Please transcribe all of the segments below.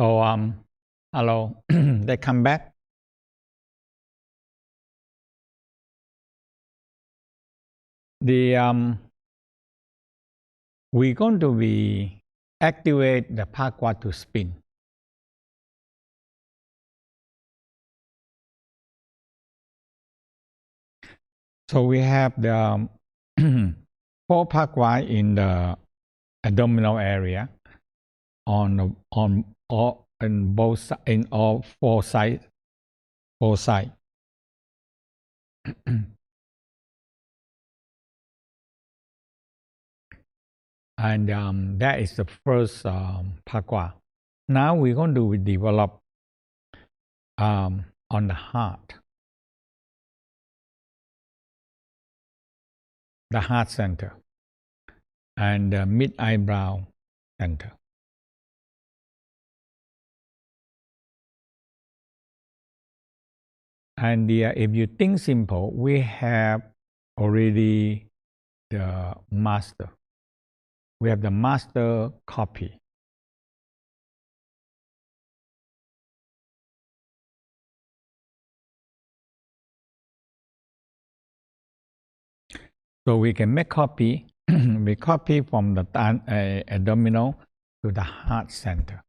So, hello, they come back. We're going to be activate the Pakwa to spin. So we have the four Pakwa in the abdominal area on all in both in all four sides. And that is the first Pakwa. Now we're going to develop on the heart center, and the mid eyebrow center. And if you think simple, we have already the master. We have the master copy. So we can make copy. We copy from the abdominal to the heart center.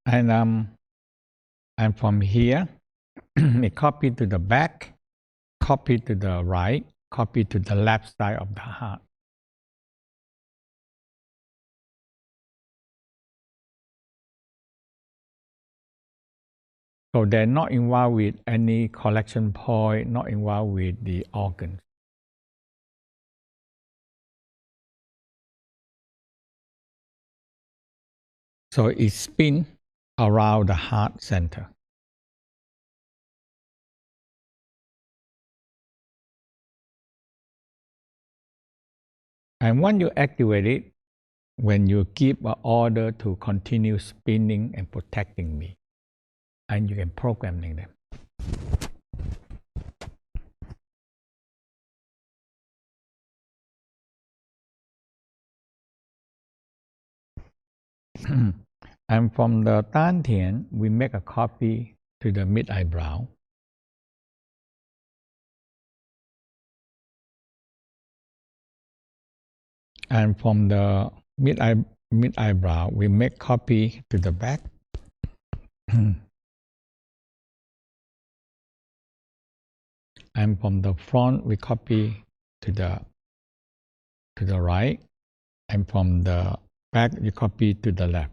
And from here, we copy to the back, copy to the right, copy to the left side of the heart. So they're not involved with any collection point, not involved with the organs. So it spins around the heart center. And when you activate it, when you give an order to continue spinning and protecting me, and you can programming them. And from the Dantian, we make a copy to the mid eyebrow. And from the mid eyebrow, we make copy to the back. And from the front, we copy to the right. And from the back, we copy to the left.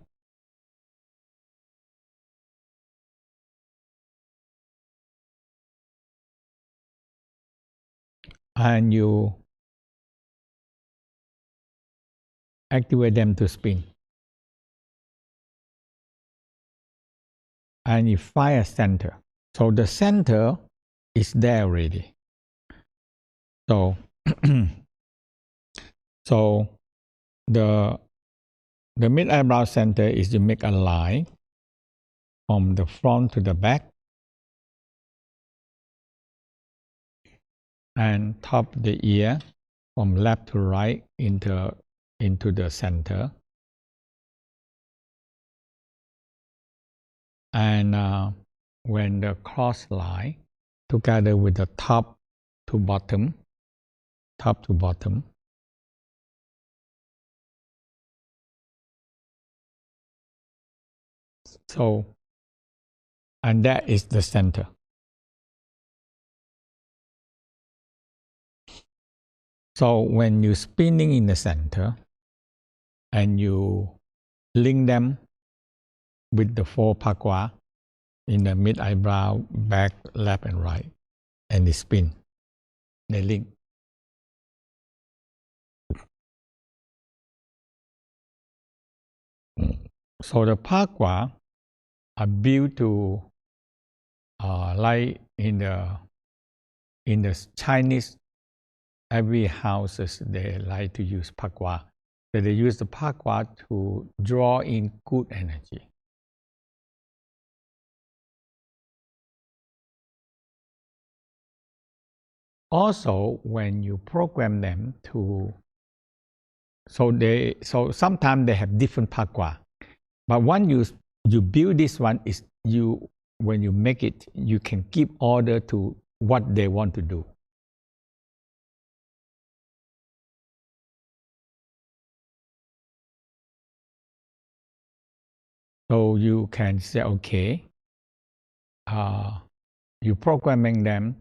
And you activate them to spin. And you find a center. So the center is there already. So, so the mid eyebrow center is to make a line from the front to the back, and top the ear from left to right into the center. And when the cross line together with the top to bottom. So, and that is the center. So when you're spinning in the center and you link them with the four Pakwa in the mid eyebrow, back, left, and right, and they spin, they link. So the Pakwa are built to like in the Chinese, every houses they like to use Pakwa. So they use the Pakwa to draw in good energy. also when you program them to, so sometimes they have different pakwa, but when you build this one, is you, when you make it, you can give order to what they want to do. So you can say, okay, you programming them,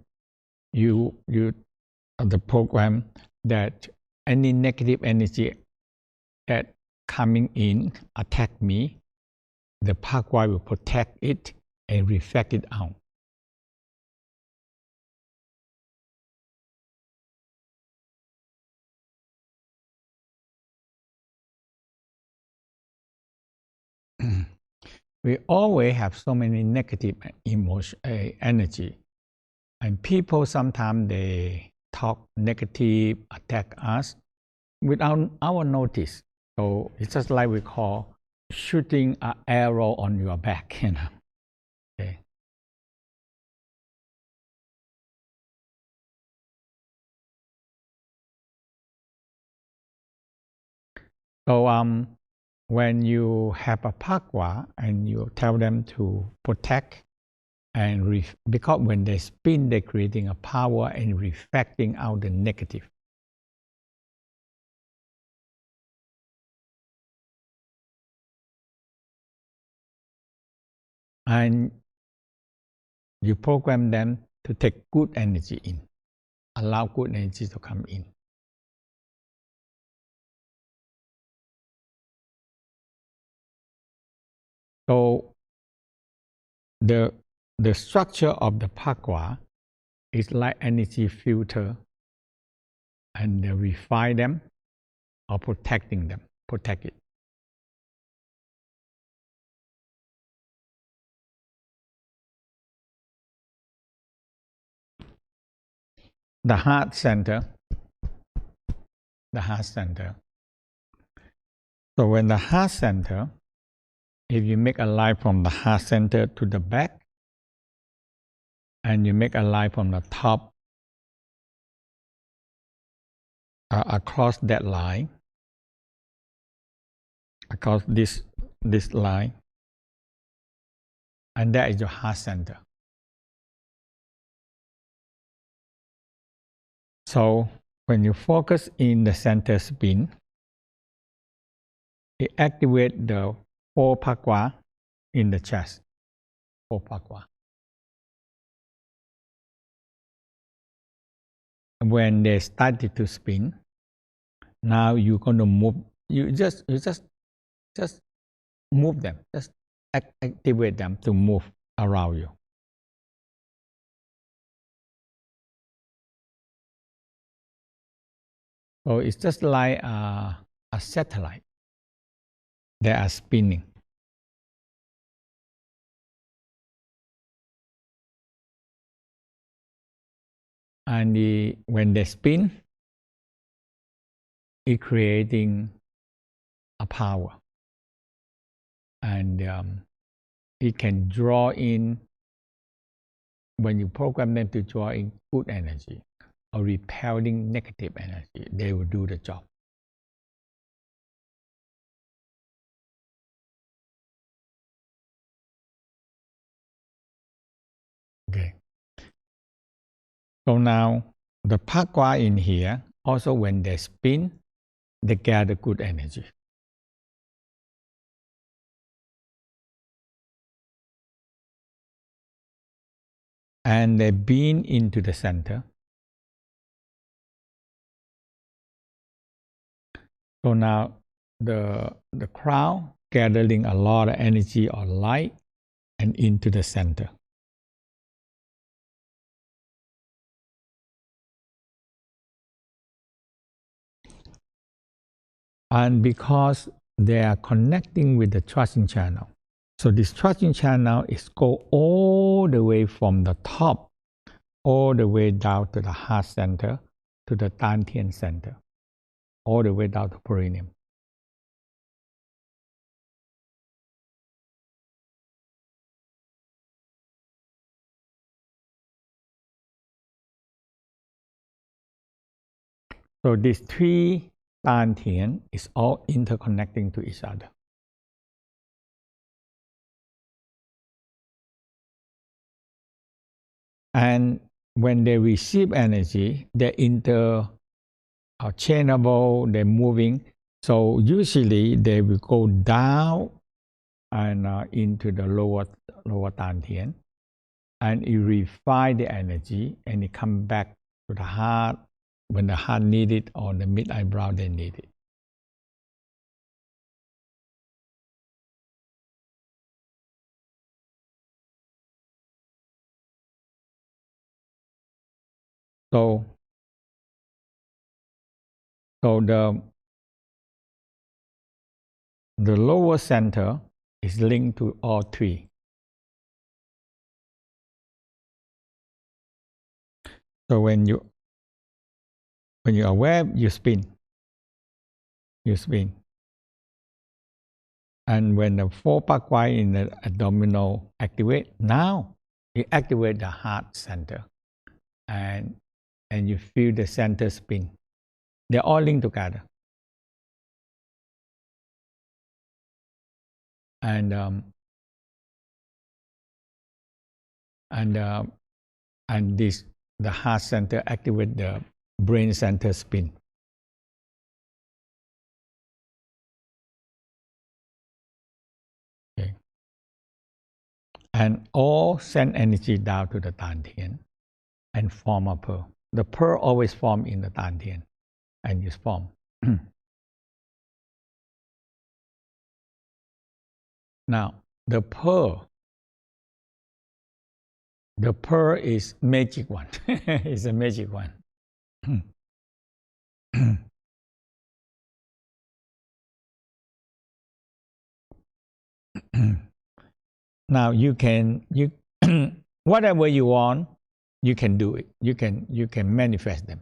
you the program that any negative energy that coming in attack me, the pakwa will protect it and reflect it out. We always have so many negative emotion, energy, and people sometimes they talk negative, attack us without our notice. So it's just like we call shooting an arrow on your back, you know. Okay. So when you have a pakwa and you tell them to protect and because when they spin, they're creating a power and reflecting out the negative. And you program them to take good energy in, allow good energy to come in. So the structure of the pakwa is like energy filter, and refine them or protecting them, protect it. The heart center, the heart center. So when the heart center, if you make a line from the heart center to the back, and you make a line from the top across that line, across this line, and that is your heart center. So when you focus in the center spin, it activates the 4 pakwa in the chest, 4 pakwa. When they started to spin, now you're going to move. You just move them. Just activate them to move around you. So it's just like a satellite. They are spinning. And when they spin, it creating a power. And it can draw in, when you program them to draw in good energy or repelling negative energy, they will do the job. Okay. So now the pakwa in here, also when they spin, they gather good energy. And they beam into the center. So now the crowd gathering a lot of energy or light and into the center. And because they are connecting with the charging channel, so this charging channel is go all the way from the top, all the way down to the heart center, to the Dantian center, all the way down to perineum. So these three dantian is all interconnecting to each other. And when they receive energy, they're interchangeable, they're moving. So usually they will go down and into the lower dantian, and it refine the energy, and it come back to the heart when the heart need it, or the mid eyebrow they need it. So the lower center is linked to all three. So when you're aware, you spin. And when the 4 Pak Kwai in the abdominal activate, now it activate the heart center, and you feel the center spin. They're all linked together. And this, the heart center activate the brain center spin. Okay. And all send energy down to the dantian and form a pearl. The pearl always form in the dantian and is formed. Now, the pearl is magic one. It's a magic one. Now you whatever you want, you can do it. You can manifest them.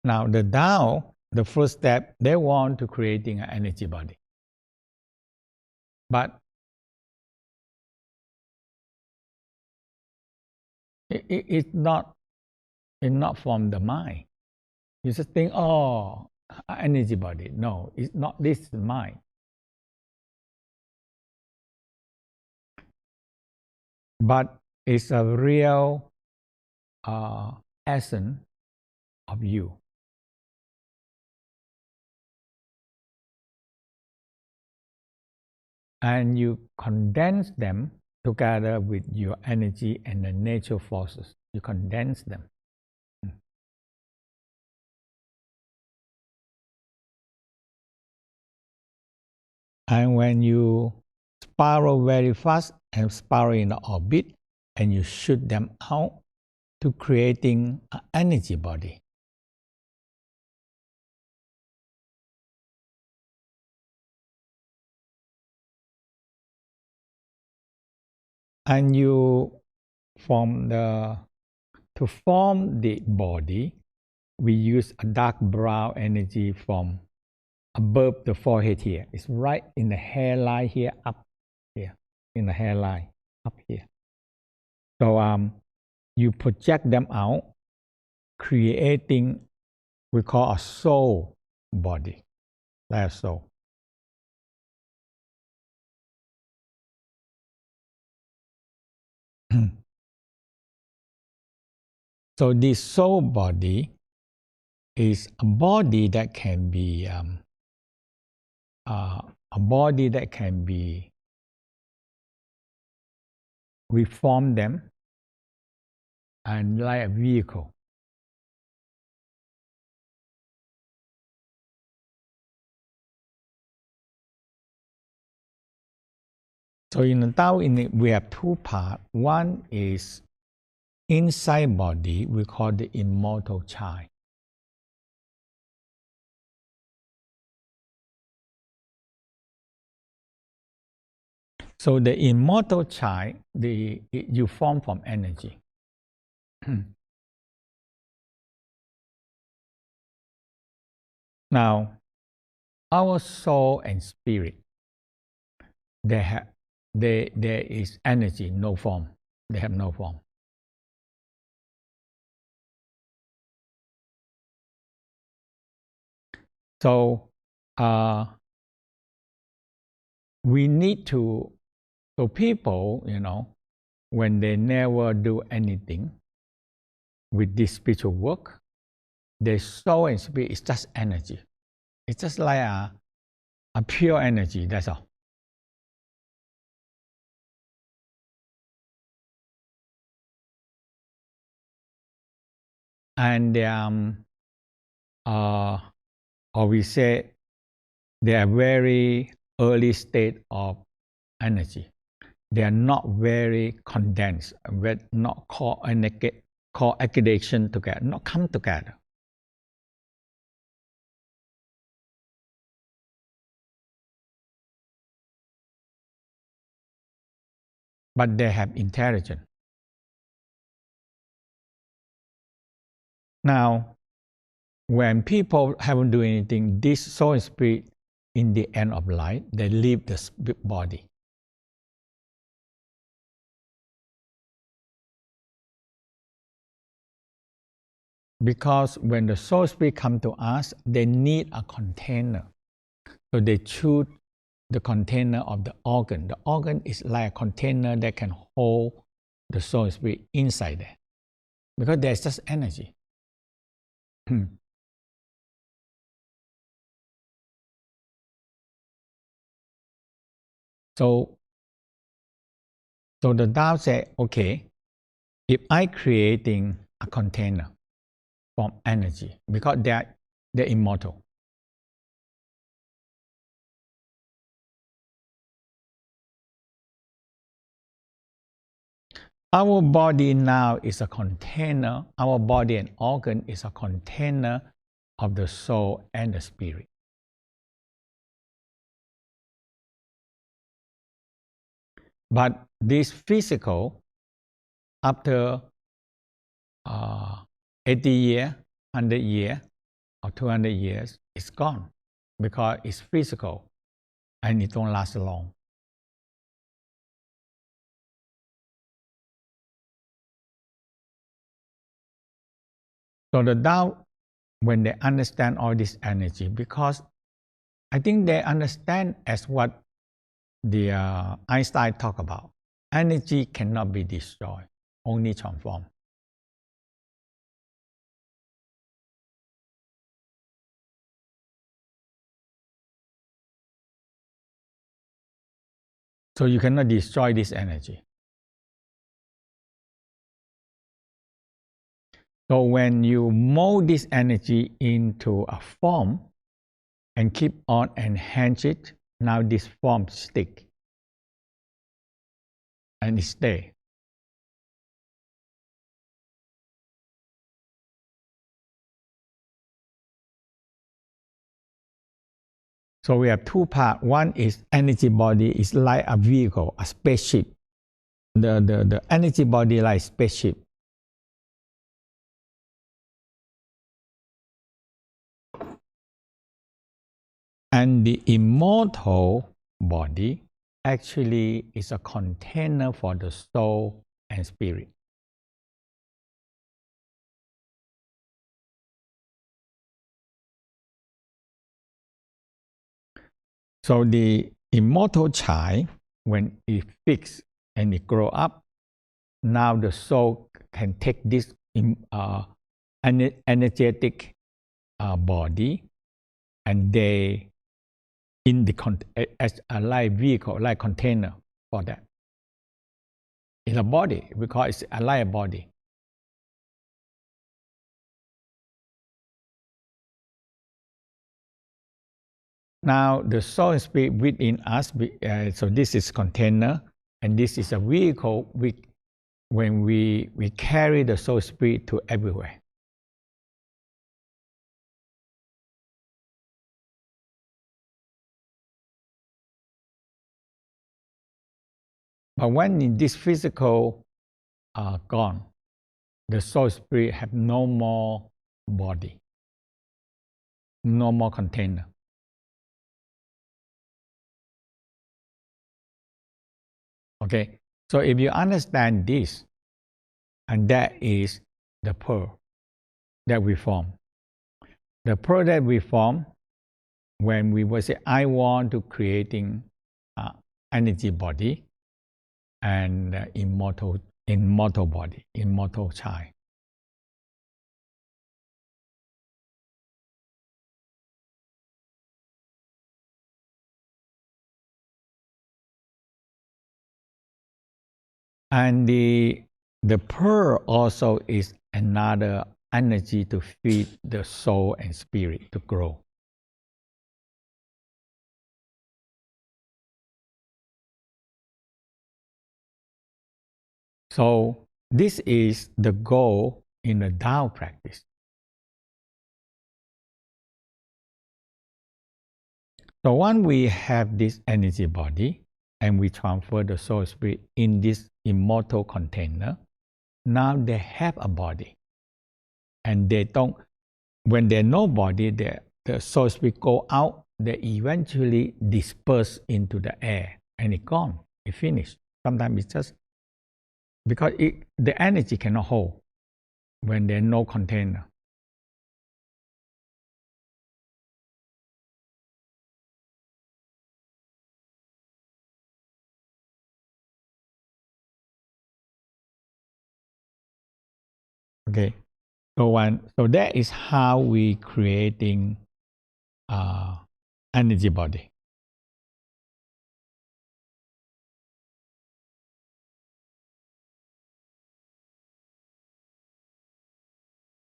Now the Tao, the first step, they want to creating an energy body. But it's not from the mind. You just think, oh, energy body. No, it's not. This is mind. But it's a real essence of you. And you condense them together with your energy and the nature forces. You condense them. And when you spiral very fast and spiral in the orbit, and you shoot them out to creating an energy body. And you to form the body, we use a dark brown energy from above the forehead here. It's right in the hairline here, up here, in the hairline, up here. So you project them out, creating, we call a soul body, like a soul. So this soul body is a body that can be we form them and like a vehicle. So in the Tao, we have two parts. One is inside body, we call the immortal child. So the immortal child, you form from energy. Now, our soul and spirit, there is energy, no form. They have no form. So we need to, so people, when they never do anything with this spiritual work, their soul and spirit is just energy. It's just like a pure energy, that's all. And or we say they are very early state of energy. They are not very condensed, not co-aggregation together, not come together. But they have intelligence. Now, when people haven't done anything, this soul and spirit, in the end of life, they leave the body. Because when the soul spirit come to us, they need a container. So they choose the container of the organ. The organ is like a container that can hold the soul spirit inside there. Because there's just energy. So the Tao said, okay, if I creating a container from energy, because they're immortal. Our body now is a container. Our body and organ is a container of the soul and the spirit. But this physical, after 80 years, 100 years, or 200 years, is gone because it's physical and it don't last long. So the Tao, when they understand all this energy, because I think they understand as what the Einstein talked about. Energy cannot be destroyed, only transformed. So you cannot destroy this energy. So when you mold this energy into a form and keep on enhance it, now this form stick and it stay. So we have two parts. One is energy body is like a vehicle, a spaceship. The energy body like spaceship. And the immortal body actually is a container for the soul and spirit. So the immortal child, when it fix and it grow up, now the soul can take this energetic body and they in the as a live vehicle, like container for that. In a body, because it's a live body. Now the soul and spirit within us, so this is container, and this is a vehicle. When we carry the soul spirit to everywhere. But when this physical gone, the soul spirit have no more body, no more container. Okay, So if you understand this, and that is the pearl that we form. The pearl that we form when we will say, I want to creating energy body and immortal body, immortal child. And the pearl also is another energy to feed the soul and spirit to grow. So this is the goal in the Tao practice. So once we have this energy body and we transfer the soul spirit in this immortal container, now they have a body. And they don't, when there's no body, the soul spirit go out, they eventually disperse into the air and it's gone, it's finished. Sometimes it's just because the energy cannot hold when there's no container. Okay, so that is how we creating energy body.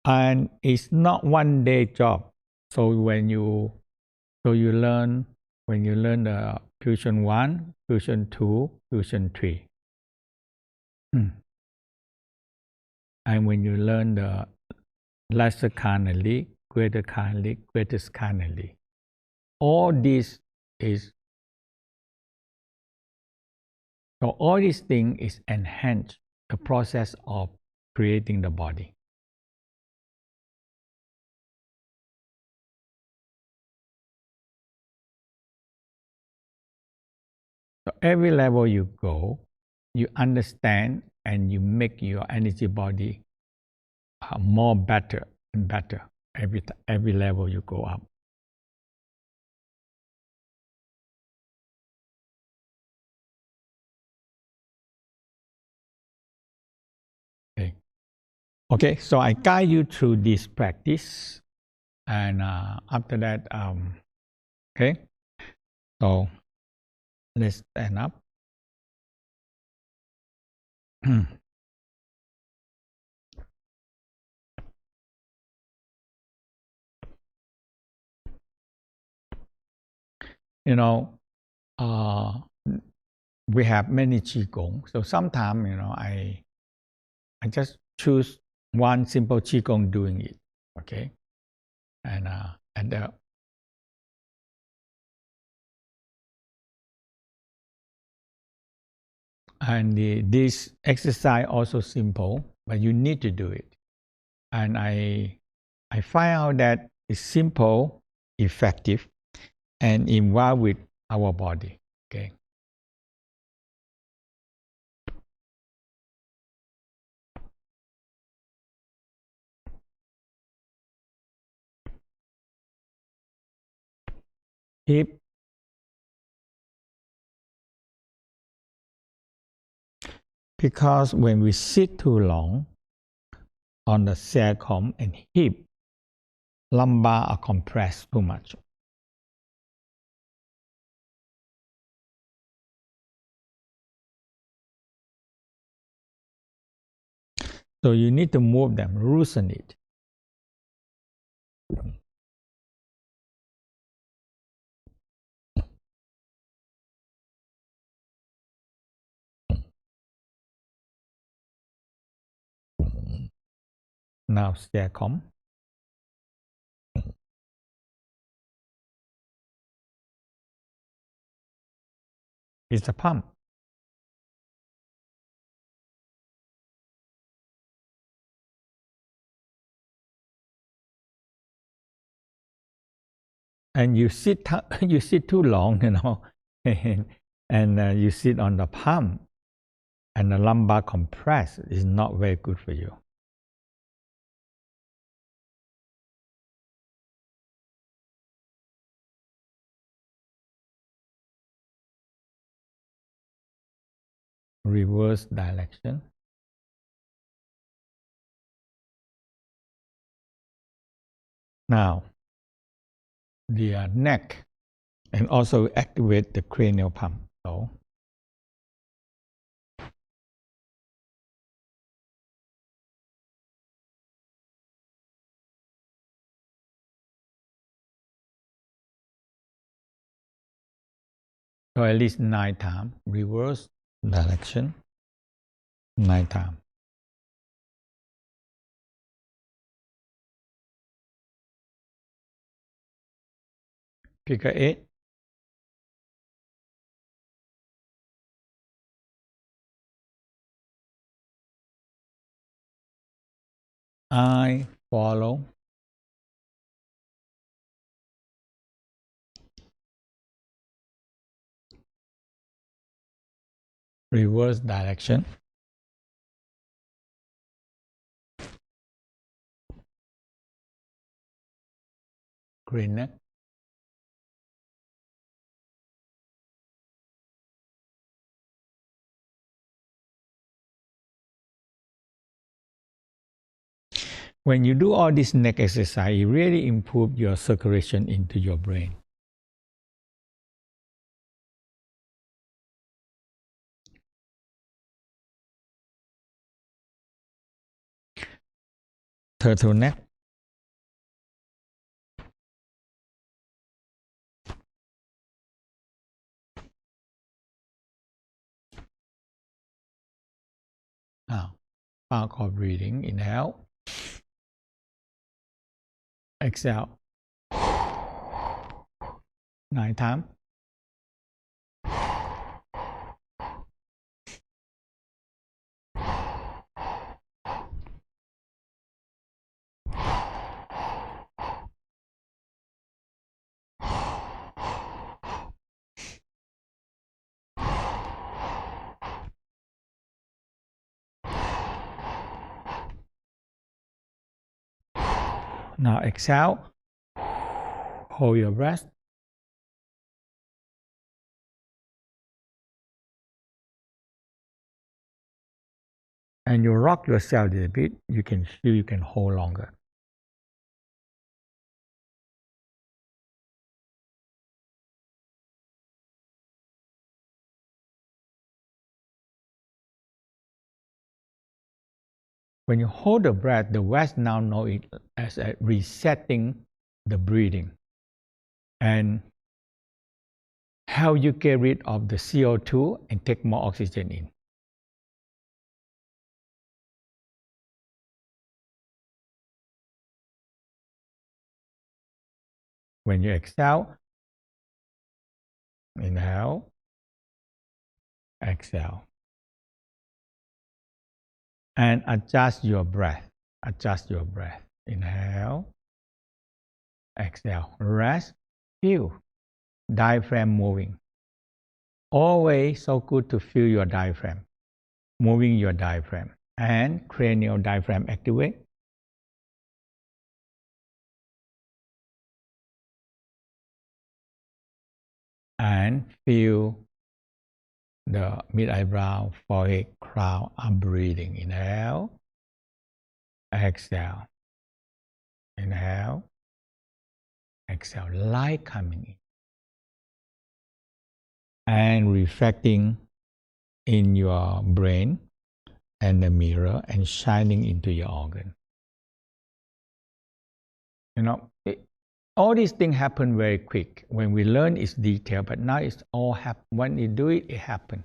And it's not one day job. So you learn when you learn the fusion 1, fusion 2, fusion 3. And when you learn the lesser carnally, greater carnally, greatest carnally, all this is so all these things is enhance the process of creating the body. So every level you go, you understand and you make your energy body more better and better every level you go up. Okay. Okay, so I guide you through this practice, and after that, okay, so let's stand up. You know, we have many qigong, so sometimes I just choose one simple qigong doing it, okay, and this exercise also simple, but you need to do it. And I find out that it's simple, effective, and involved with our body. Okay. Hip, because when we sit too long on the sacrum and hip, lumbar are compressed too much. So you need to move them, loosen it. Now sacrum. It's a pump. And you sit you sit too long, and you sit on the palm. and the lumbar compress is not very good for you. Reverse direction. Now, the neck, and also activate the cranial pump. So at least 9 times. Reverse direction. 9 times. Figure 8. I follow. Reverse direction. Green neck. When you do all this neck exercise, it really improves your circulation into your brain. Turtleneck. Now, power core breathing. Inhale. Exhale. 9 times. Now exhale. Hold your breath. And you rock yourself a little bit. You can feel you can hold longer. When you hold the breath, the West now know it as a resetting the breathing and how you get rid of the CO2 and take more oxygen in. When you exhale, inhale, exhale. And adjust your breath. Adjust your breath. Inhale, exhale. Rest, feel diaphragm moving. Always so good to feel your diaphragm, moving your diaphragm. And cranial diaphragm activate. And feel the mid-eyebrow, forehead, crown are breathing. Inhale, exhale. Inhale, exhale. Light coming in. And reflecting in your brain and the mirror and shining into your organ. All these things happen very quick. When we learn, it's detail, but now it's all happen. When you do it, it happens.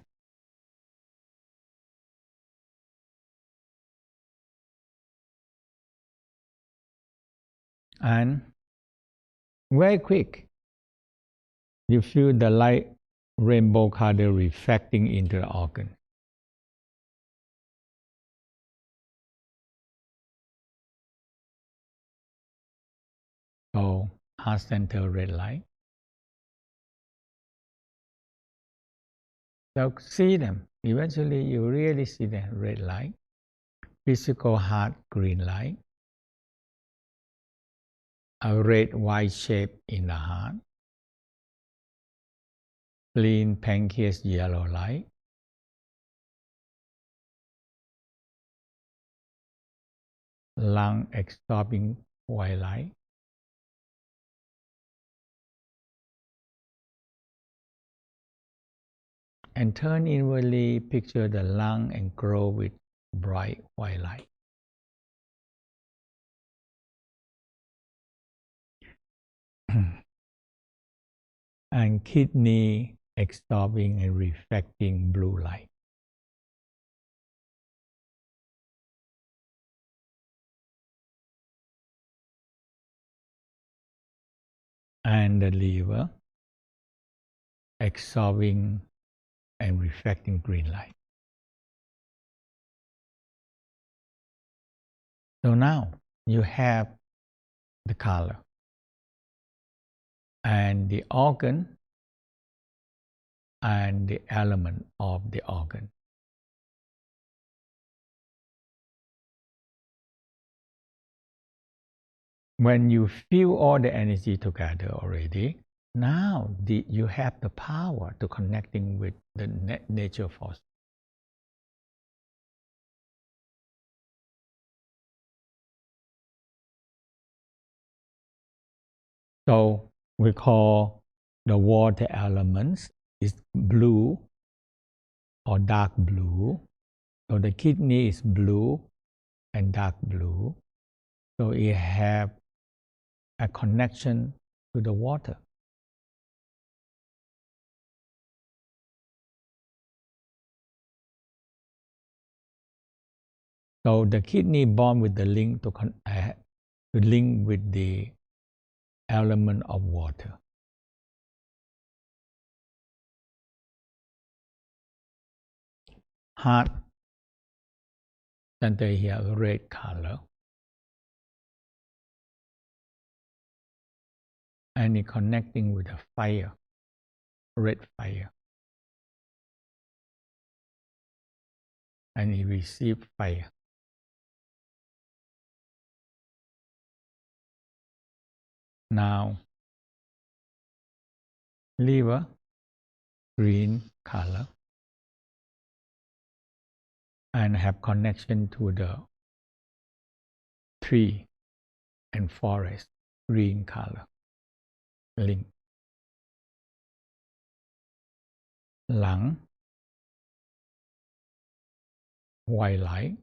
And very quick, you feel the light rainbow color reflecting into the organ. So, heart center red light. So see them. Eventually, you really see the red light, physical heart green light, a red white shape in the heart, spleen pancreas yellow light, lung absorbing white light, and turn inwardly, picture the lung and grow with bright white light. And kidney absorbing and reflecting blue light. And the liver absorbing and reflecting green light. So now you have the color and the organ and the element of the organ. When you feel all the energy together already, now you have the power to connecting with the nature force. So we call the water elements is blue or dark blue. So the kidney is blue and dark blue. So it have a connection to the water. So the kidney born with the link to link with the element of water. Heart center here red color, and it connecting with the fire, red fire, and it receive fire. Now liver green color and have connection to the tree and forest green color link. Lung white light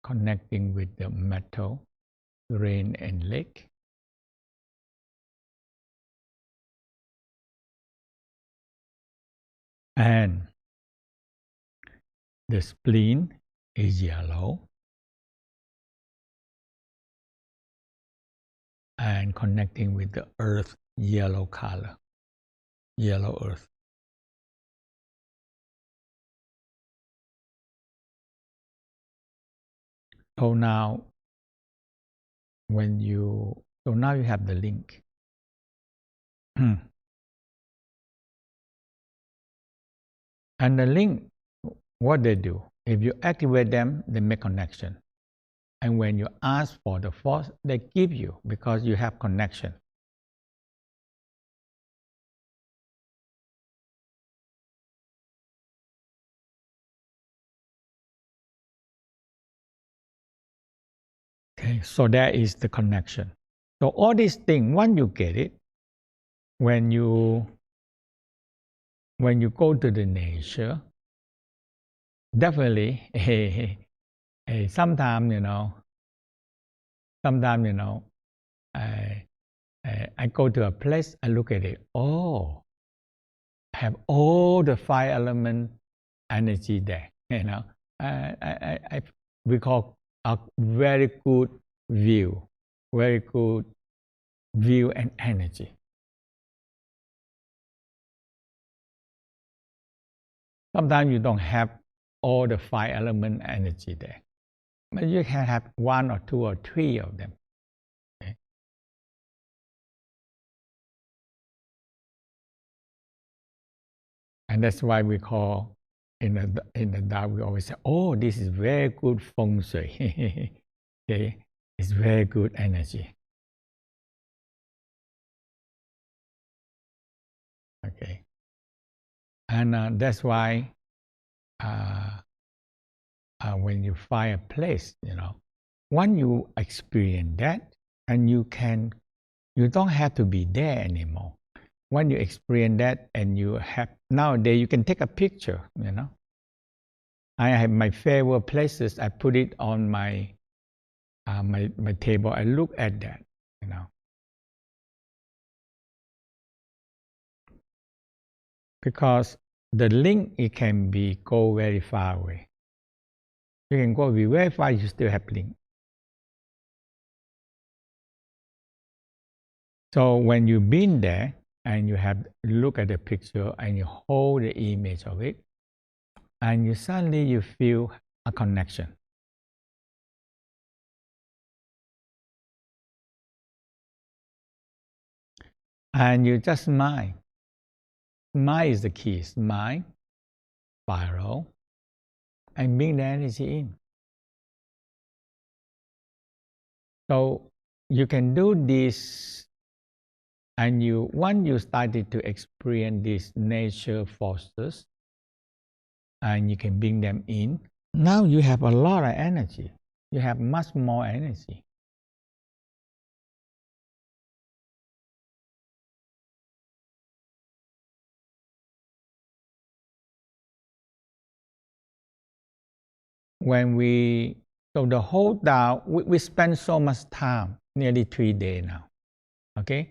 connecting with the metal brain and leg. And the spleen is yellow and connecting with the earth yellow color, yellow earth. So now you have the link. And the link, what they do, if you activate them, they make connection. And when you ask for the force, they give you because you have connection. Okay, so that is the connection. So all these things, once you get it, when you go to the nature, definitely, sometimes I go to a place, I look at it. Oh, I have all the 5 element energy there. We call a very good view and energy. Sometimes you don't have all the 5 element energy there, but you can have 1 or 2 or 3 of them. Okay? And that's why we call in the Tao, we always say, "Oh, this is very good feng shui." Okay, it's very good energy. Okay, and that's why uh, when you find a place, once you experience that, and you don't have to be there anymore. When you experience that, and you have nowadays, you can take a picture. I have my favorite places. I put it on my table. I look at that. Because the link, it can be go very far away. You can go very far. You still have link. So when you've been there and you have look at the picture and you hold the image of it, and suddenly you feel a connection. And you just smile. Smile is the key. Smile, spiral, and bring the energy in. So you can do this, and once you started to experience these nature forces, and you can bring them in, now you have a lot of energy. You have much more energy. So the whole Tao, we spend so much time, nearly 3 days now, okay,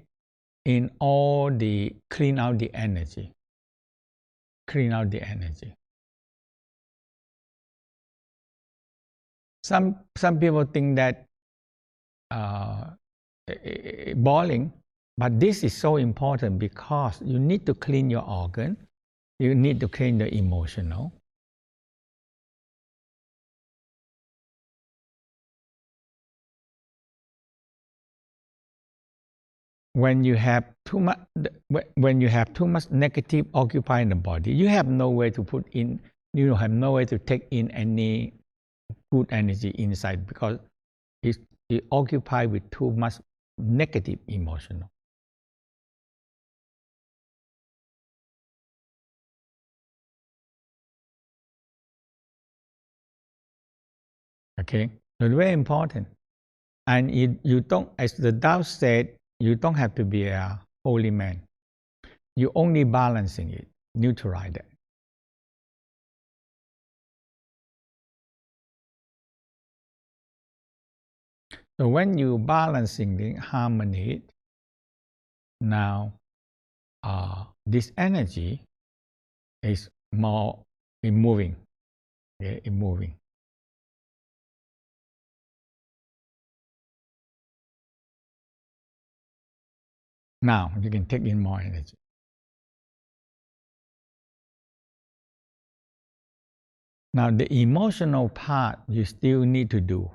in all the clean out the energy. Clean out the energy. Some people think that boring, but this is so important because you need to clean your organ, you need to clean the emotional. When you have too much negative occupying the body, you have no way to put in. You have no way to take in any good energy inside because it occupied with too much negative emotional. Okay, so it's very important. And you don't, as the Tao said, you don't have to be a holy man. You only balancing it, neutralize it. So when you balancing the harmony, now this energy is more in moving. Okay, in moving. Now you can take in more energy. Now the emotional part you still need to do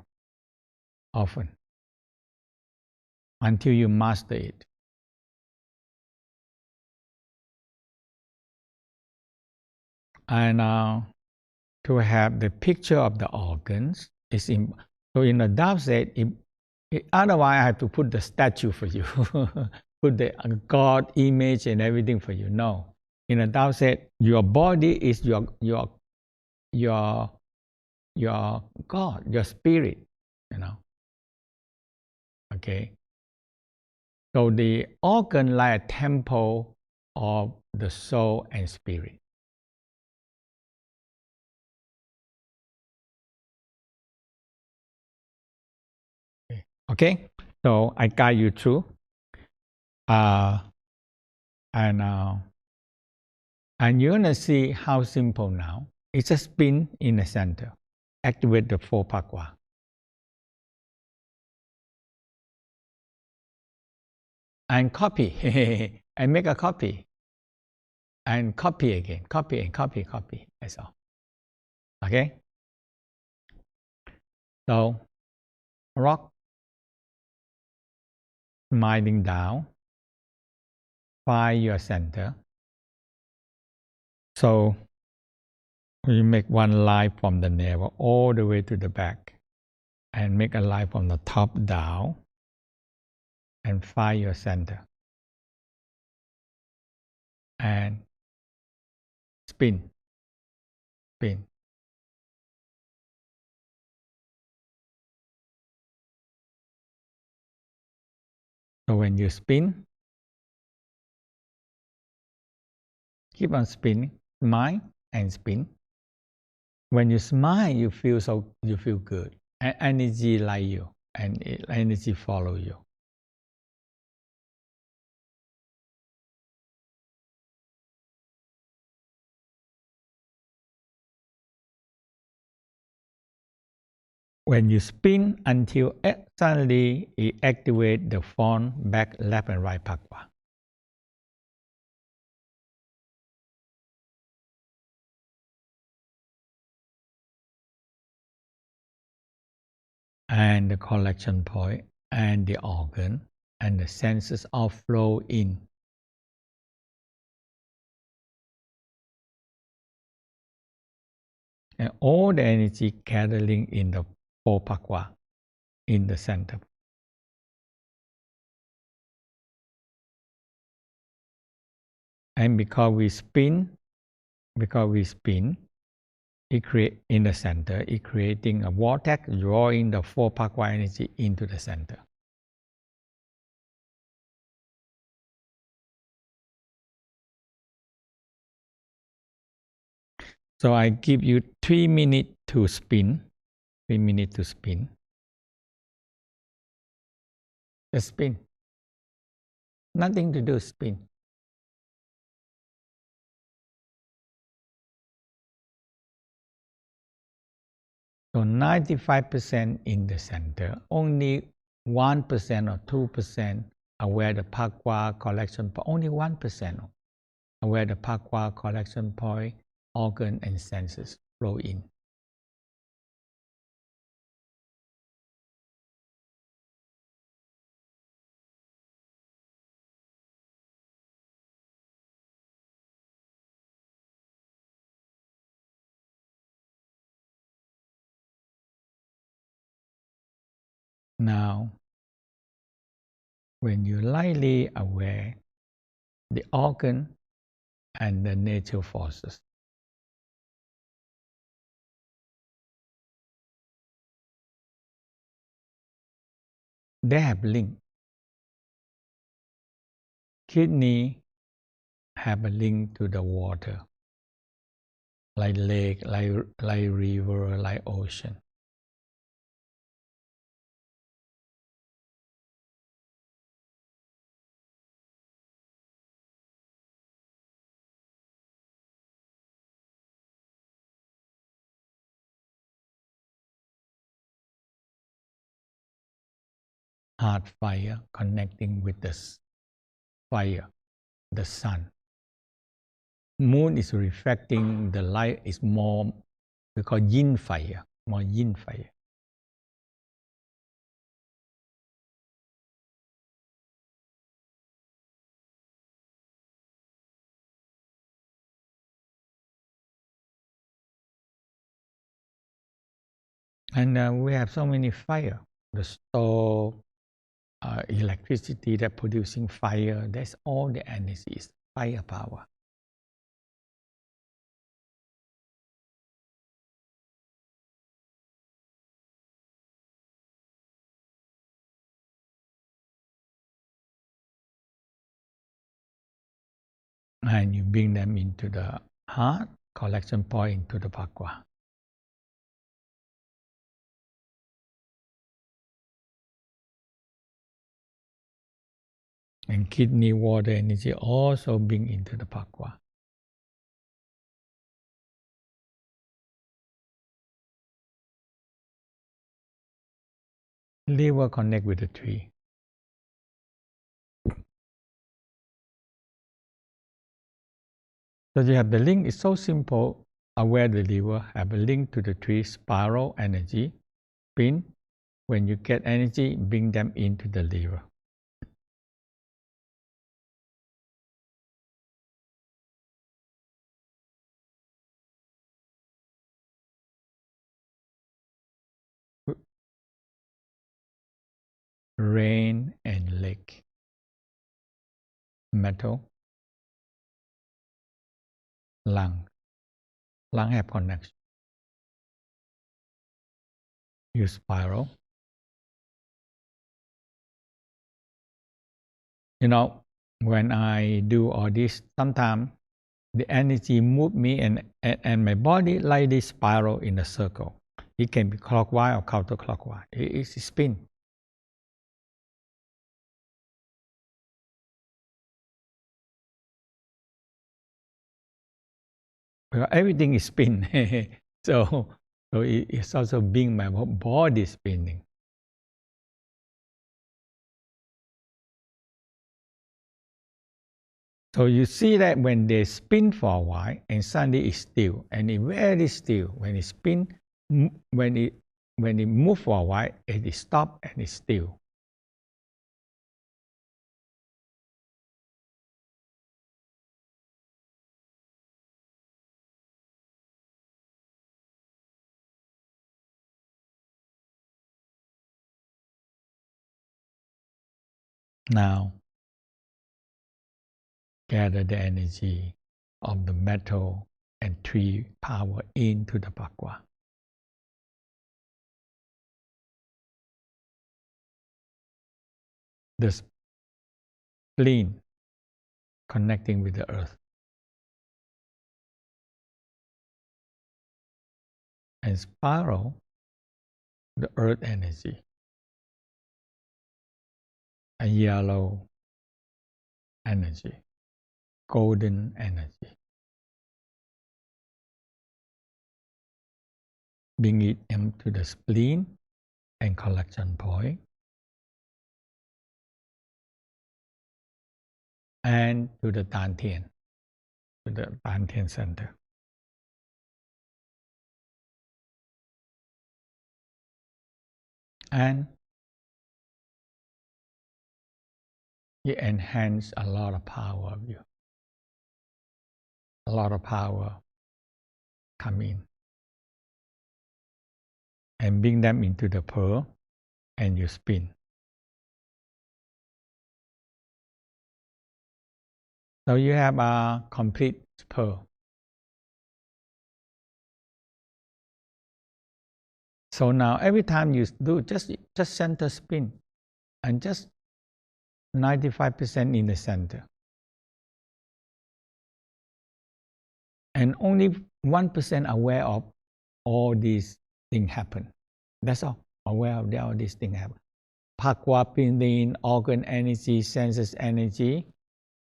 often until you master it. And to have the picture of the organs is so in the Tao said, otherwise I have to put the statue for you, put the God image and everything for you. No, in the Tao said, your body is your God, your spirit. Okay. So the organ like a temple of the soul and spirit. Okay, so I guide you through, and you're gonna see how simple now. It's a spin in the center. Activate the 4 pakwa. And copy, and make a copy, and copy again, copy and copy, copy. That's all. Okay. So rock, smiling down, find your center. So You make one line from the navel all the way to the back and make a line from the top down and find your center and spin, spin. So when you spin, keep on spinning, smile and spin. When you smile, you feel good. And energy like you, and energy follow you. When you spin until suddenly it activates the front, back, left, and right pakwa. And the collection point, and the organ, and the senses all flow in. And all the energy gathering in the four pakwa in the center. And because we spin, it create in the center, it creating a vortex drawing the four pakwa energy into the center. So I give you 3 minutes to spin. 3 minutes to spin. Just spin. Nothing to do, spin. So 95% in the center, only 1% or 2% are where the pakwa collection point, only 1% are where the pakwa collection point, organ and senses flow in. Now, when you lightly aware the organ and the nature forces, they have link. Kidney have a link to the water, like lake, like river, like ocean. Heart fire connecting with the fire, the sun. Moon is reflecting the light, is more, we call yin fire, more yin fire. And we have so many fire. The stove, electricity that producing fire, that's all the energy is fire power. And you bring them into the heart, collection point into the pakwa. And kidney water energy also bring into the pakwa. Liver connect with the tree. So you have the link, it's so simple. Aware the liver have a link to the tree spiral energy, spin. When you get energy, bring them into the liver. brain and leg, metal, lung. Lung have connection. You spiral. You know, when I do all this, sometimes the energy move me and my body like this spiral in a circle. It can be clockwise or counterclockwise. It's spin. Well, everything is spin. so it's also being my body spinning. So you see that when they spin for a while and suddenly it's still, and it's very still. When it spin, when it move for a while, it is stop and it's still. Now, gather the energy of the metal and tree power into the Pakwa. The spleen connecting with the earth. And spiral the earth energy. A yellow energy, golden energy. Bring it into the spleen and collection point, and to the Dantian, to the Dantian center. And it enhances a lot of power of you. A lot of power come in. And bring them into the pearl and you spin. So you have a complete pearl. So now every time you do, just center spin and just 95% in the center. And only 1% aware of all these things happen. That's all. Aware of all these things happen. Pakwa, pinyin, organ energy, senses energy,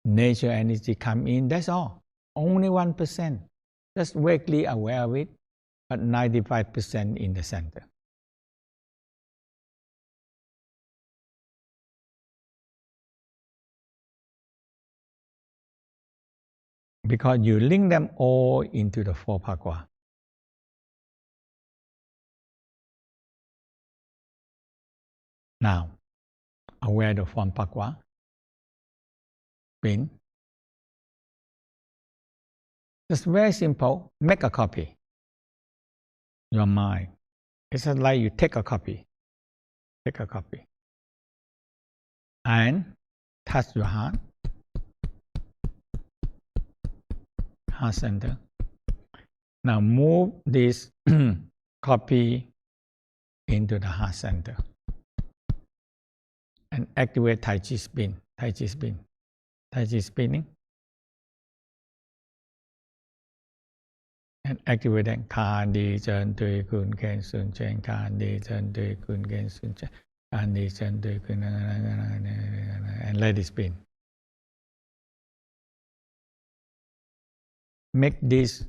nature energy come in. That's all. Only 1%. Just vaguely aware of it, but 95% in the center. Because you link them all into the four Pakwa. Now, aware the form Pakwa, spin. Just very simple, make a copy. Your mind. It's like you take a copy. Take a copy. And touch your heart. Heart center. Now move this copy into the heart center. And activate Tai Chi spin. Tai Chi spin. Tai Chi spinning. And activate that. Kan di chen tui kun ken sun chen. Kan di chen tui kun ken sun chen. Kan di chen tui kun. And let it spin. Make this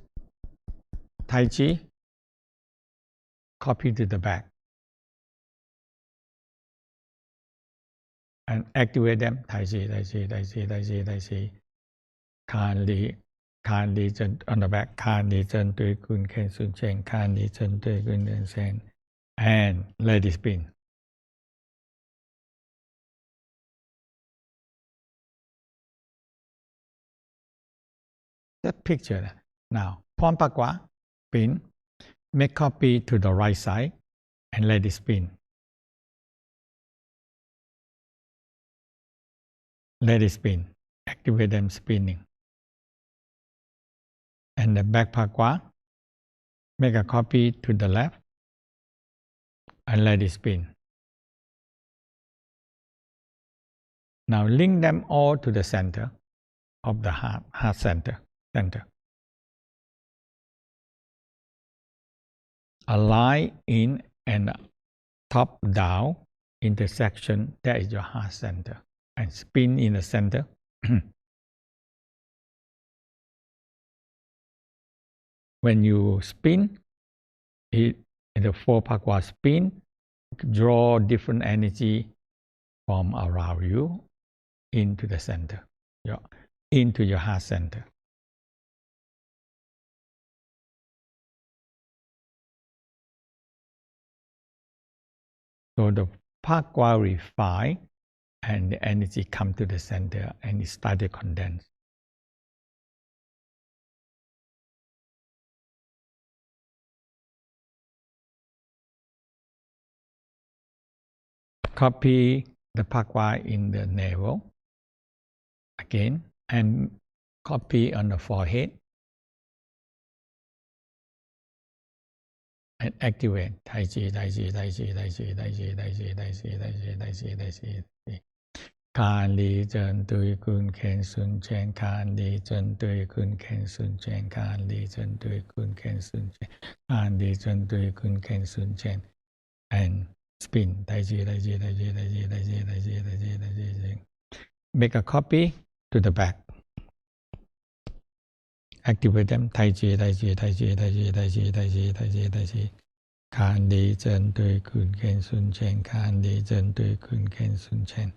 Tai Chi copy to the back. And activate them. Tai Chi, Tai Chi, Tai Chi, Tai Chi, Tai Chi. Kan di chen on the back. Kan di chen tui kun ken sun chen. Kan di chen tui kun ken sun. And let it spin. That picture. Now, Pon Pakwa, spin. Make copy to the right side and let it spin. let it spin. Activate them spinning. And the back pakwa, make a copy to the left and let it spin. Now link them all to the center of the heart center. Align in and top down intersection, that is your heart center. And spin in the center. When you spin, the four pakwa spin, draw different energy from around you into the center, into your heart center. So the pakwa refine and the energy come to the center and it started to condense. Copy the pakwa in the navel again and copy on the forehead and activate Tai Chi, Tai Chi, Tai Chi, Tai Chi, Tai Chi, Tai Chi, Tai Chi, Tai Chi, Tai Chi, Tai Chi. Can Li Zhen Dui Kun Ken Sun Chen, Can Li Zhen Dui Kun Ken Sun Chen, Can Li Zhen Dui Kun Ken Sun Chen, Can Li Zhen Dui Kun Ken Sun Chen, and spin. Tai Chi, Tai Chi, Tai Chi, Tai Chi, Tai Chi, Tai Chi, Tai Chi, Tai Chi. Make a copy to the back. Activate them. Tai Chi, Tai Chi, Tai Chi, Tai Chi, Tai Chi, Tai Chi, Tai Chi, Tai Chi. Can Li Zhen Dui Kun Ken Sun Chen, Can Li Zhen Dui Kun Ken Sun Chen.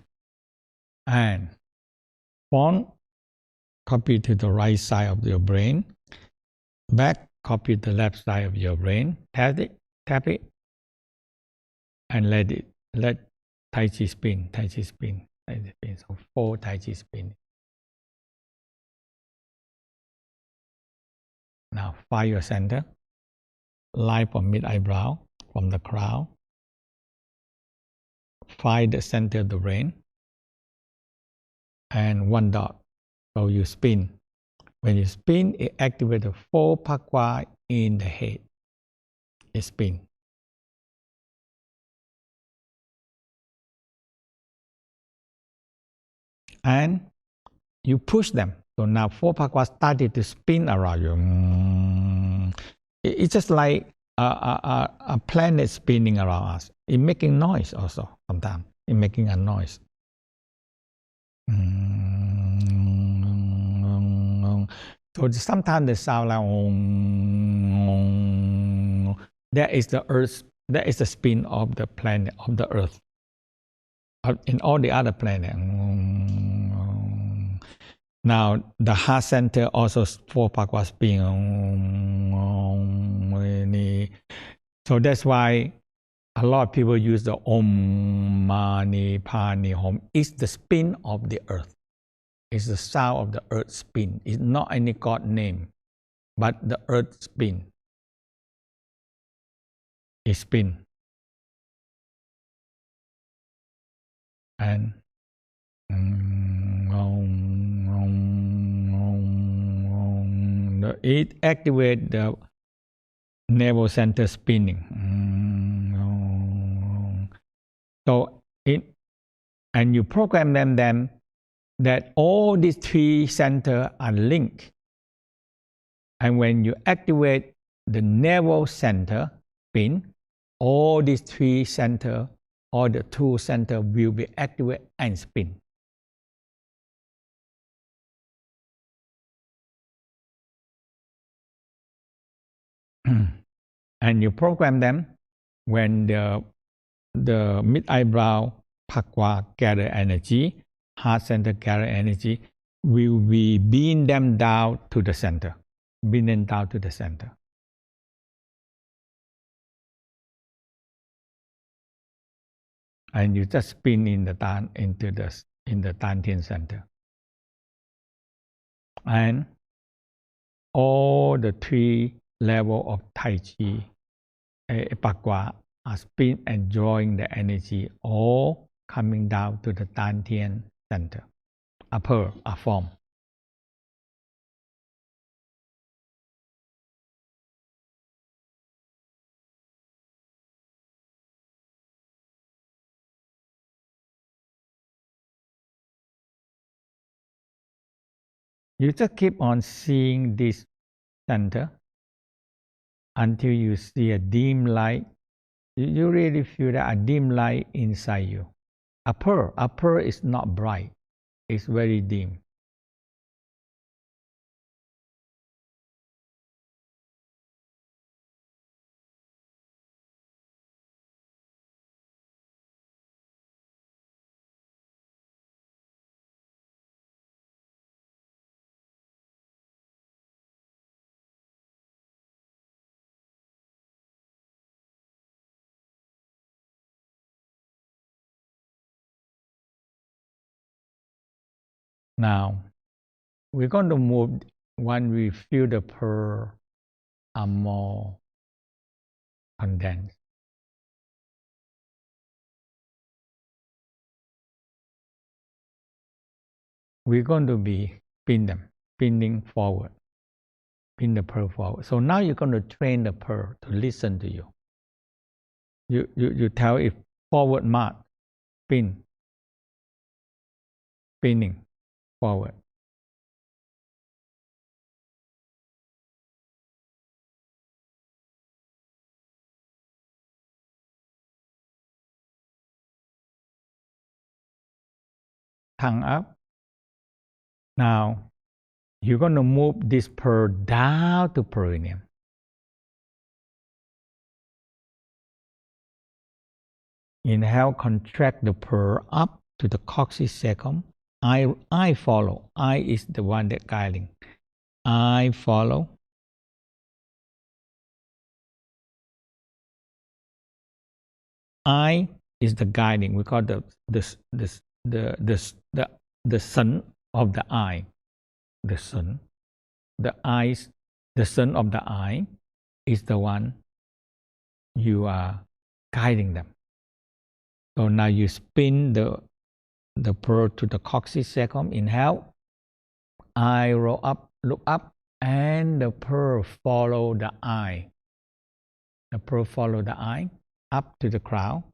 And front, copy to the right side of your brain. Back, copy the left side of your brain. Tap it, and let Tai Chi spin, Tai Chi spin, Tai Chi spin. So 4 Tai Chi spin. Now find your center. Line from mid-eyebrow, from the crown. Find the center of the brain. And 1 dot. So you spin. When you spin, it activates the 4 pakwa in the head. It spins. And you push them. So now 4 pakwa started to spin around you. It's just like a planet spinning around us. It's making noise also sometimes. It's making a noise. So sometimes they sound like that is the Earth. That is the spin of the planet, of the Earth. In all the other planets. Now the heart center also 4 pakwa spin. So that's why a lot of people use the Om Mani Pani Hum. It's the spin of the earth. It's the sound of the earth spin. It's not any God name, but the earth spin. It spin. And it activates the nervous center spinning. So and you program them that all these 3 centers are linked. And when you activate the nervous center spin, all these 3 centers, or the 2 centers will be activated and spin. And you program them when the mid-eyebrow pakwa gather energy, heart center gather energy, will be beam them down to the center. Beam them down to the center. And you just spin in the Dantian center. And all the 3 levels of Tai Chi pakwa are spin and drawing the energy all coming down to the Dantian center a pearl, a form. You just keep on seeing this center until you see a dim light. You really feel that a dim light inside you. A pearl is not bright, it's very dim. Now, we're going to move when we feel the pearl are more condensed. We're going to be pinning forward, pin the pearl forward. So now you're going to train the pearl to listen to you. You tell it forward march, pinning forward. Tongue up. Now you're going to move this pearl down to perineum. Inhale, contract the pearl up to the coccygeum. I follow. I is the one that guiding. I follow. I is the guiding. We call the sun of the eye. The sun. The eyes. The sun of the eye is the one you are guiding them. So now you spin the pearl to the coccygeum. Inhale. I roll up, look up, and the pearl follow the eye. The pearl follow the eye up to the crown.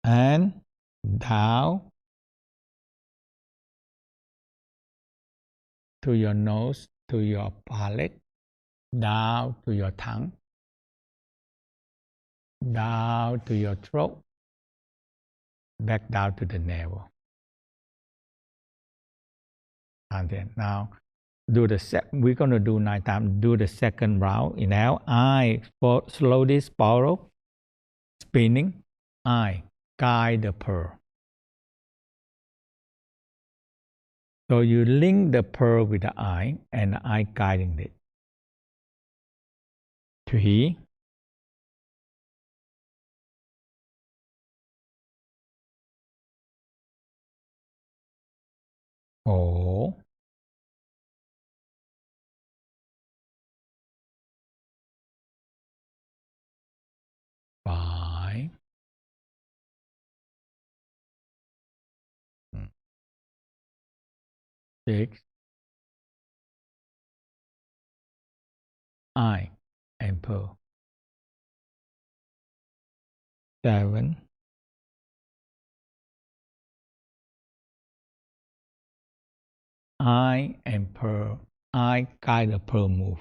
And down to your nose, to your palate, down to your tongue, down to your throat, back down to the navel. And then now we're going to do 9 times. Do the second round. Inhale, I slowly spiral, spinning, I guide the pearl. So you link the pearl with the eye, and the eye guiding it. 3, 4, 5, 6, I and pearl. 7, 'I' and pearl. I guide the pearl move.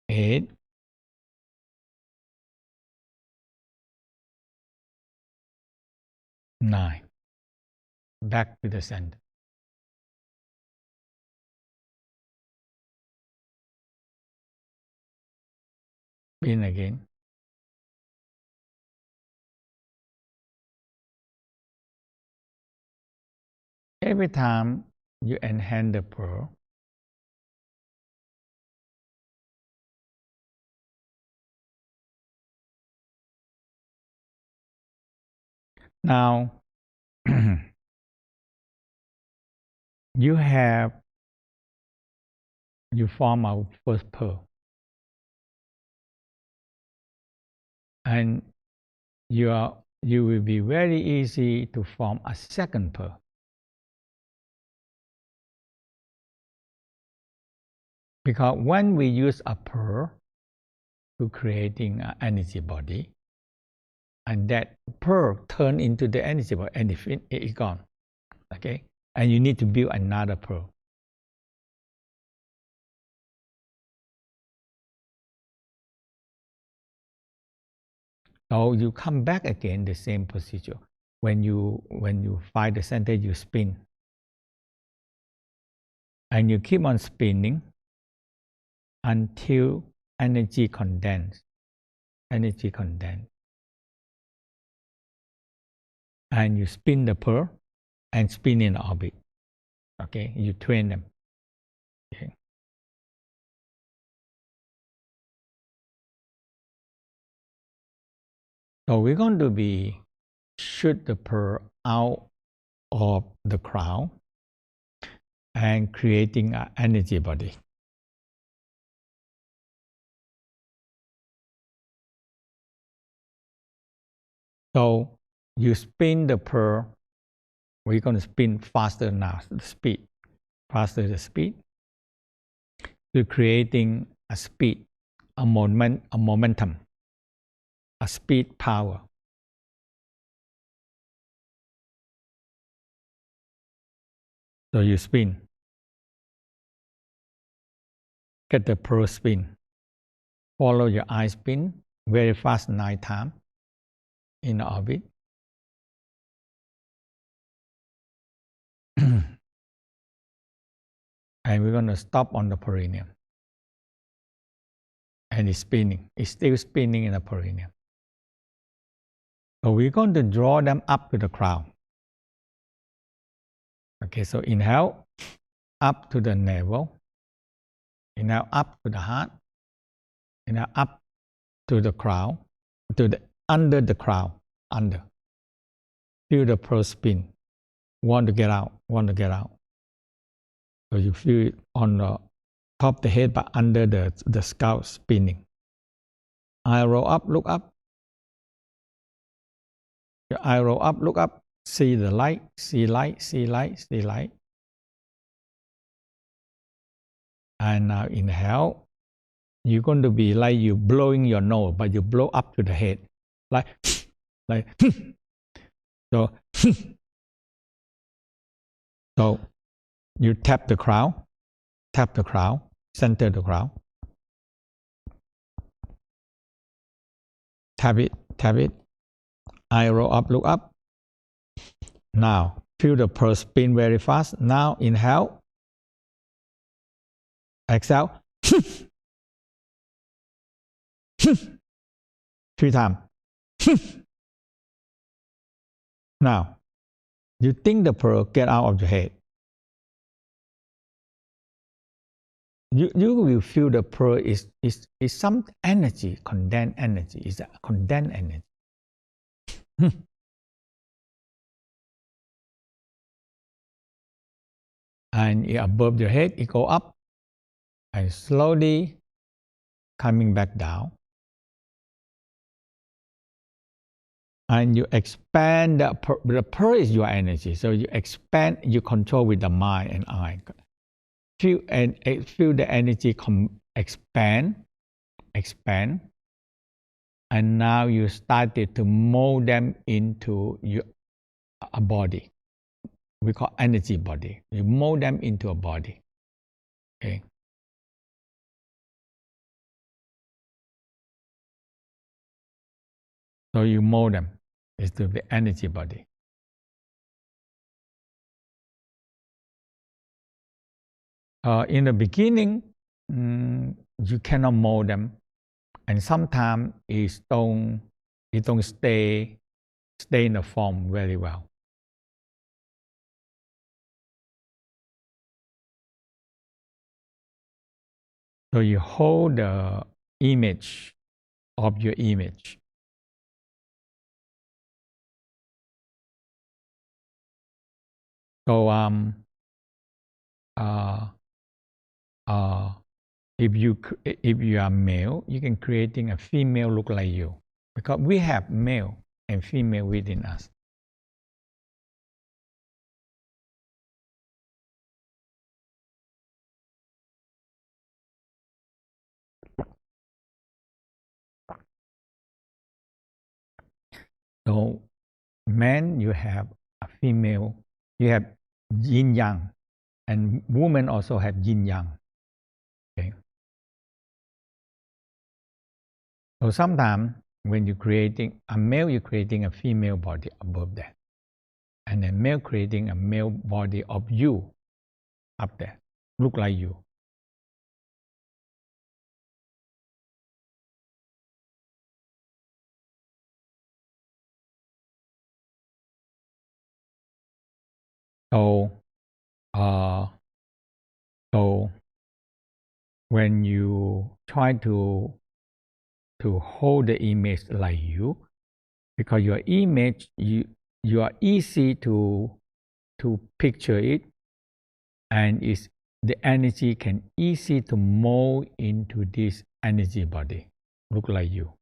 8, 9. Back to the center. In again. Every time you enhance the pearl, now you form our first pearl. and you will be very easy to form a second pearl. Because when we use a pearl to creating an energy body, and that pearl turn into the energy body, and it's gone. Okay, and you need to build another pearl. So you come back again the same procedure. When you find the center, you spin, and you keep on spinning until energy condense. Energy condense, and you spin the pearl and spin in orbit. Okay, you train them. Okay. So we're going to be shoot the pearl out of the crown and creating an energy body. So you spin the pearl. We're going to spin faster now, the speed, faster the speed. You're creating a speed, a momentum, a speed power. So you spin, get the pearl spin, follow your eye spin very fast 9 times in orbit. And we're going to stop on the perineum. And it's spinning. It's still spinning in the perineum. So we're going to draw them up to the crown. Okay, so inhale, up to the navel. Inhale, up to the heart. Inhale, up to the crown, under the crown, under. Feel the pearl spin. Want to get out, want to get out. So you feel it on the top of the head, but under the scalp spinning. Eye roll up, look up. Your eye roll up, look up. See the light, see light, see light, see light. And now inhale. You're going to be like you blowing your nose, but you blow up to the head. Like so, so you tap the crown, center the crown. Tap it. Eye roll up, look up. Now, feel the pearl spin very fast. Now, inhale. Exhale. 3 times. Now, you think the pearl get out of your head. You will feel the pearl is some energy, condensed energy. It's a condensed energy. And above your head, it go up and slowly coming back down. And you expand the pearl is your energy. So you expand, you control with the mind and eye. Feel the energy expand, and now you started to mold them into a body. We call energy body. You mold them into a body. Okay. So you mold them into the energy body. In the beginning, you cannot mold them, and sometimes it don't stay in the form very well. So you hold the image of your image. So if you are male, you can creating a female look like you. because we have male and female within us. So, man, you have a female, you have yin yang, and women also have yin yang. Okay. So sometimes when you're creating a male, you're creating a female body above that, and a male creating a male body of you up there, look like you. So, uh, so when you try to hold the image like you, because your image you are easy to picture it, and it's the energy can easy to mold into this energy body, look like you.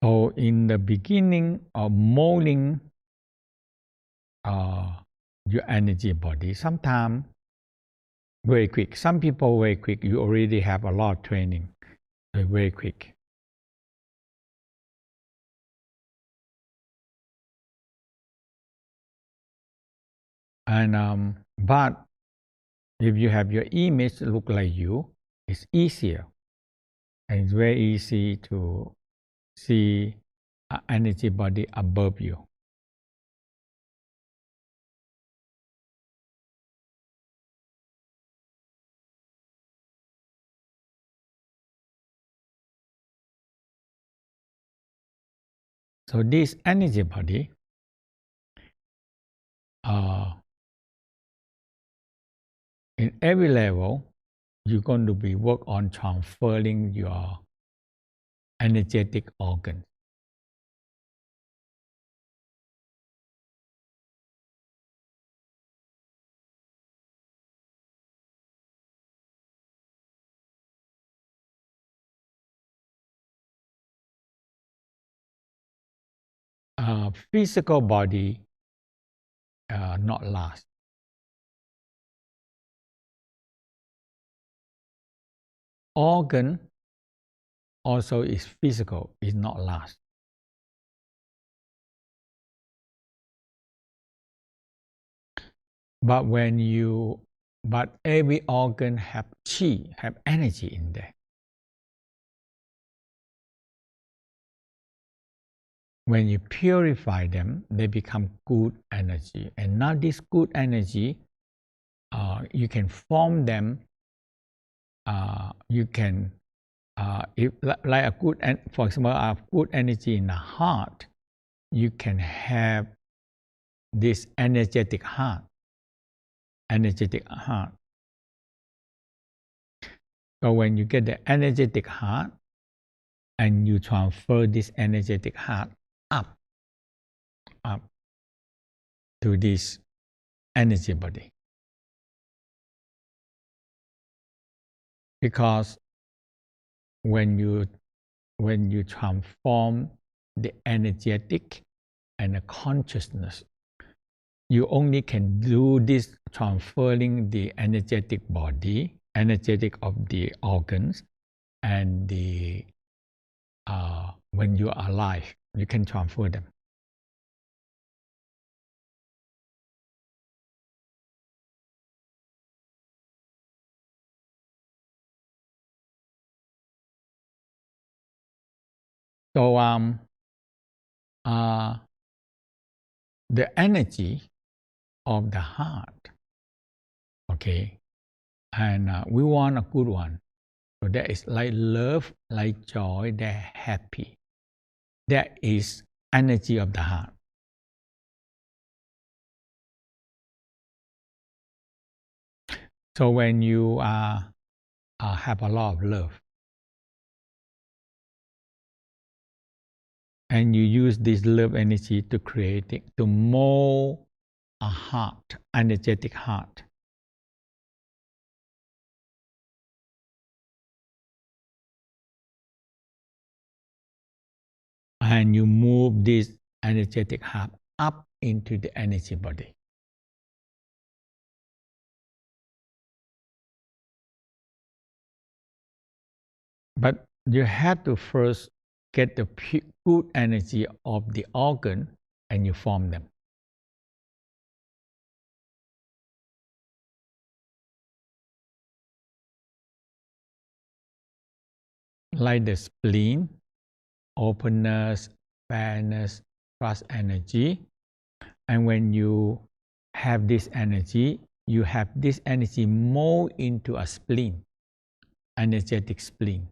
So in the beginning of molding your energy body, sometimes very quick. Some people very quick. You already have a lot of training, very quick. And but if you have your image look like you, it's easier, and it's very easy to see an energy body above you. So this energy body, in every level, you're going to be work on transferring your energetic organs. Physical body not last. Organ also is physical, is not last. But every organ have chi, have energy in there. When you purify them, they become good energy. And now this good energy, you can form them. You can, if like a good, for example, a good energy in the heart, you can have this energetic heart. Energetic heart. So when you get the energetic heart, and you transfer this energetic heart up to this energy body. Because when you transform the energetic and the consciousness, you only can do this transferring the energetic body, energetic of the organs, and the when you are alive, you can transfer them. So the energy of the heart, okay, and we want a good one. So that is like love, like joy, they're happy. That is energy of the heart. So when you have a lot of love, and you use this love energy to create it, to mold a heart, energetic heart. And you move this energetic heart up into the energy body. But you have to first get the good energy of the organ and you form them. Like the spleen, openness, fairness, trust energy. And when you have this energy, you have this energy mold into a spleen, energetic spleen.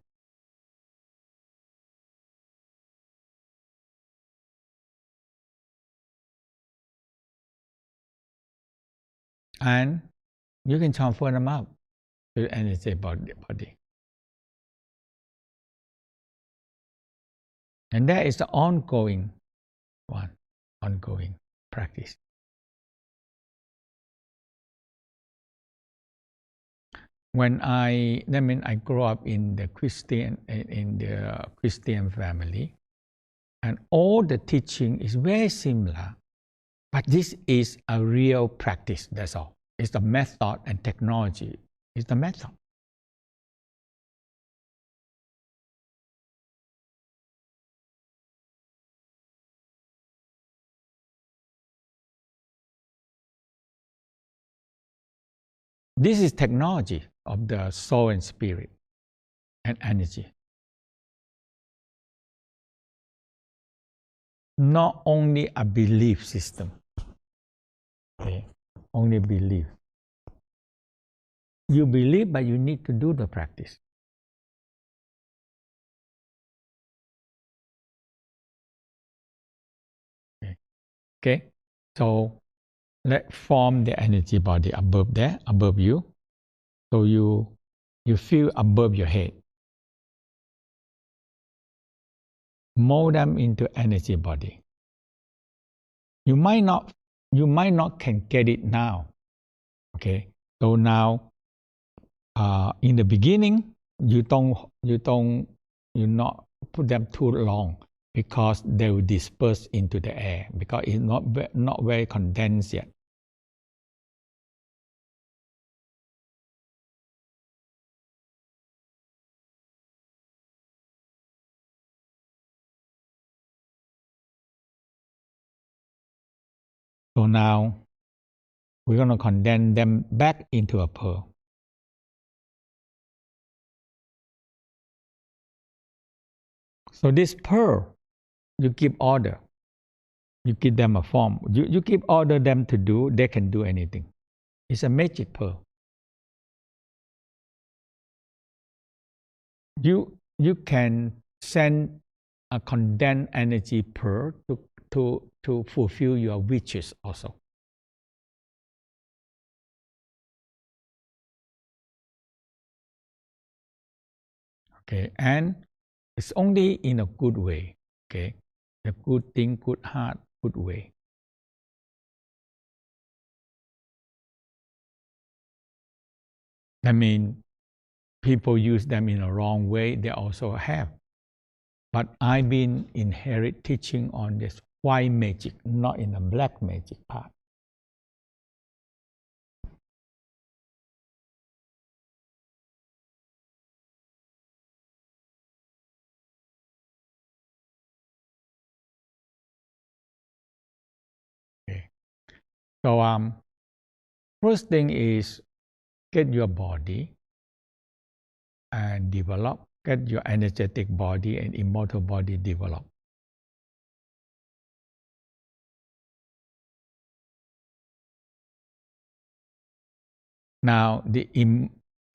And you can transfer them out to the energy body. And that is the ongoing one, ongoing practice. When I grew up in the Christian family, and all the teaching is very similar, but this is a real practice. That's all. It's the method and technology. It's the method. This is technology of the soul and spirit and energy. Not only a belief system. Okay? Only belief. You believe, but you need to do the practice. Okay? So let's form the energy body above there, above you. So you feel above your head. Mold them into energy body. You might not can get it now. Okay? So now in the beginning, you not put them too long because they will disperse into the air because it's not very condensed yet. So now we're going to condense them back into a pearl. So this pearl, you give order. You give them a form. You give order them to do, they can do anything. It's a magic pearl. You can send a condensed energy pearl to fulfill your wishes also. Okay, and it's only in a good way. Okay, a good thing, good heart, good way. I mean, people use them in a wrong way. They also have. But I've been inherit teaching on this white magic, not in the black magic part. Okay. So first thing is get your body and develop. Get your energetic body and immortal body developed. Now the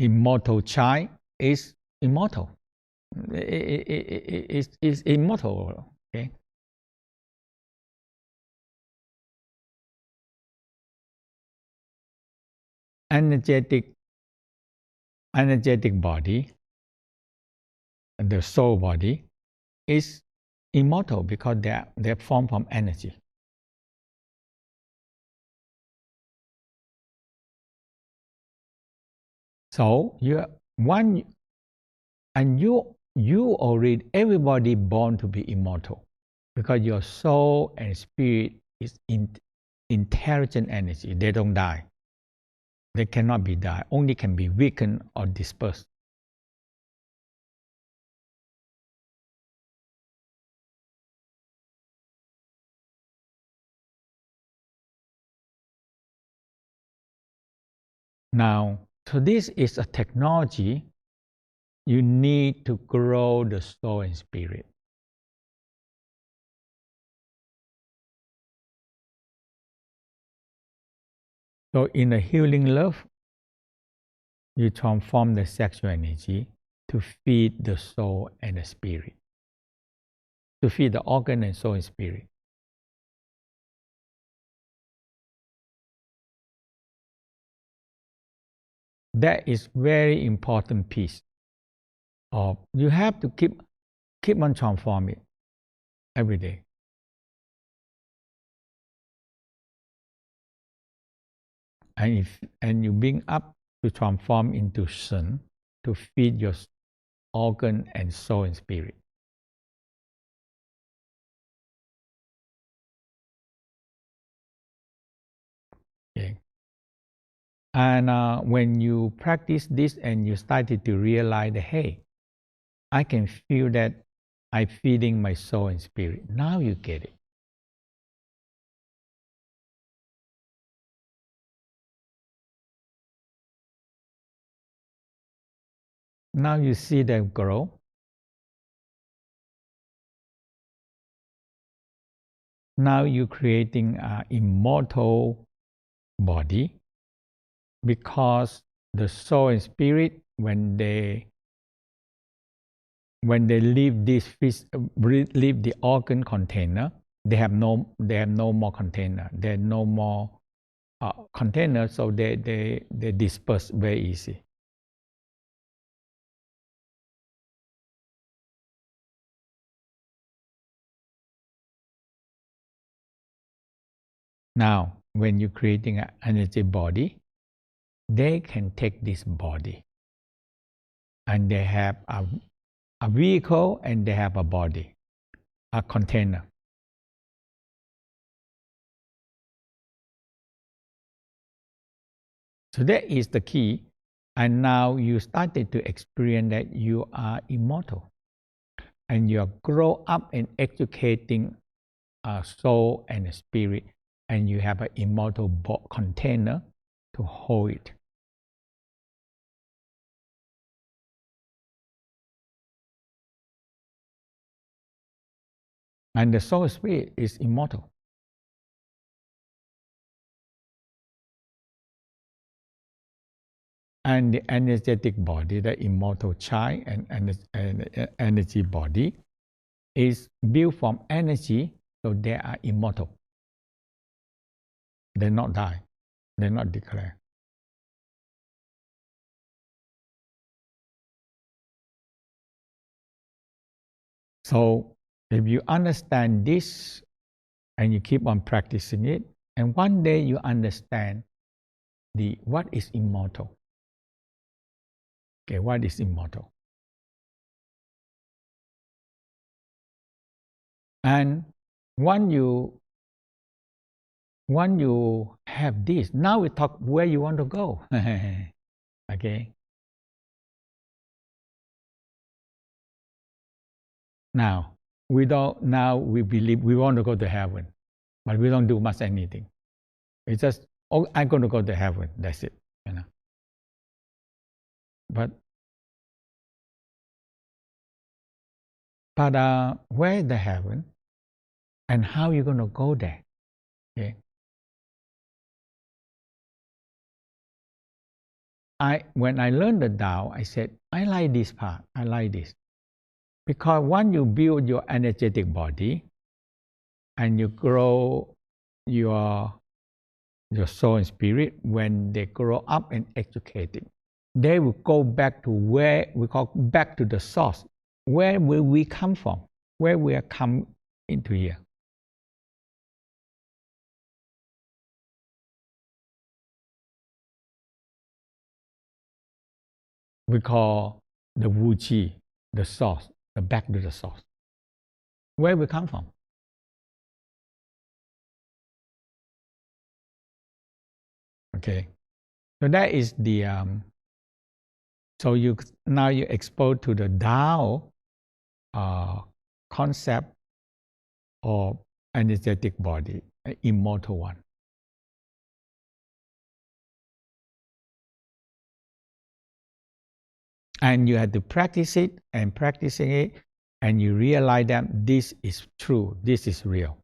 immortal child is immortal. It's immortal. Okay. Energetic body, the soul body, is immortal because they're formed from energy. So you already, everybody born to be immortal because your soul and spirit is intelligent energy. They don't die. They cannot be die. Only can be weakened or dispersed. Now, so this is a technology. You need to grow the soul and spirit. So in the healing love, you transform the sexual energy to feed the soul and the spirit, to feed the organ and soul and spirit. That is very important piece of, you have to keep on transforming every day. And you bring up to transform into sun to feed your organ and soul and spirit. Okay. And when you practice this and you started to realize that, hey, I can feel that I'm feeding my soul and spirit. Now you get it. Now you see them grow. Now you're creating an immortal body because the soul and spirit, when they leave leave the organ container, they have no more container. There are no more container, so they disperse very easy. Now, when you're creating an energy body, they can take this body and they have a vehicle and they have a body, a container. So that is the key. And now you started to experience that you are immortal. And you grow up in educating a soul and a spirit. And you have an immortal container to hold it. And the soul spirit is immortal. And the energetic body, the immortal child and energy body, is built from energy, so they are immortal. They not die. They not declare. So if you understand this and you keep on practicing it, and one day you understand what is immortal. Okay, what is immortal? And when you have this, now we talk where you want to go. Okay. Now we don't. Now we believe we want to go to heaven, but we don't do much anything. It's just, oh, I'm going to go to heaven. That's it. You know. But where is the heaven, and how are you going to go there? Okay. when I learned the Tao, I said, I like this part. I like this. Because once you build your energetic body and you grow your soul and spirit, when they grow up and educated, they will go back to where we call back to the source. Where will we come from? Where we are come into here? We call the Wu Qi, the source, the back to the source. Where we come from? Okay, so that is the so you now you exposed to the Tao concept of energetic body, an immortal one. And you have to practice it and practicing it, and you realize that this is true, this is real.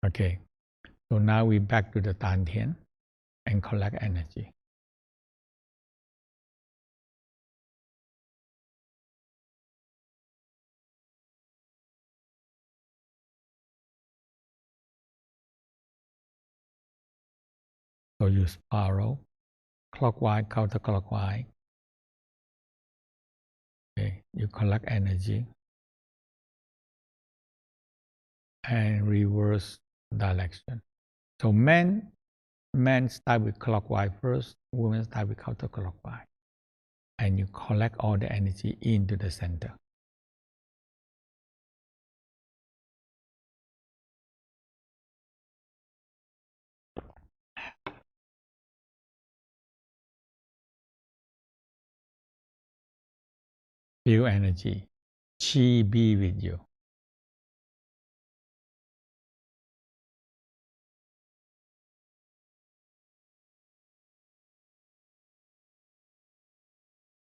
Okay, so now we back to the Dantian and collect energy. So you spiral, clockwise, counterclockwise. Okay, you collect energy and reverse direction. So men start with clockwise first, women start with counterclockwise. And you collect all the energy into the center. Feel energy. Qi be with you.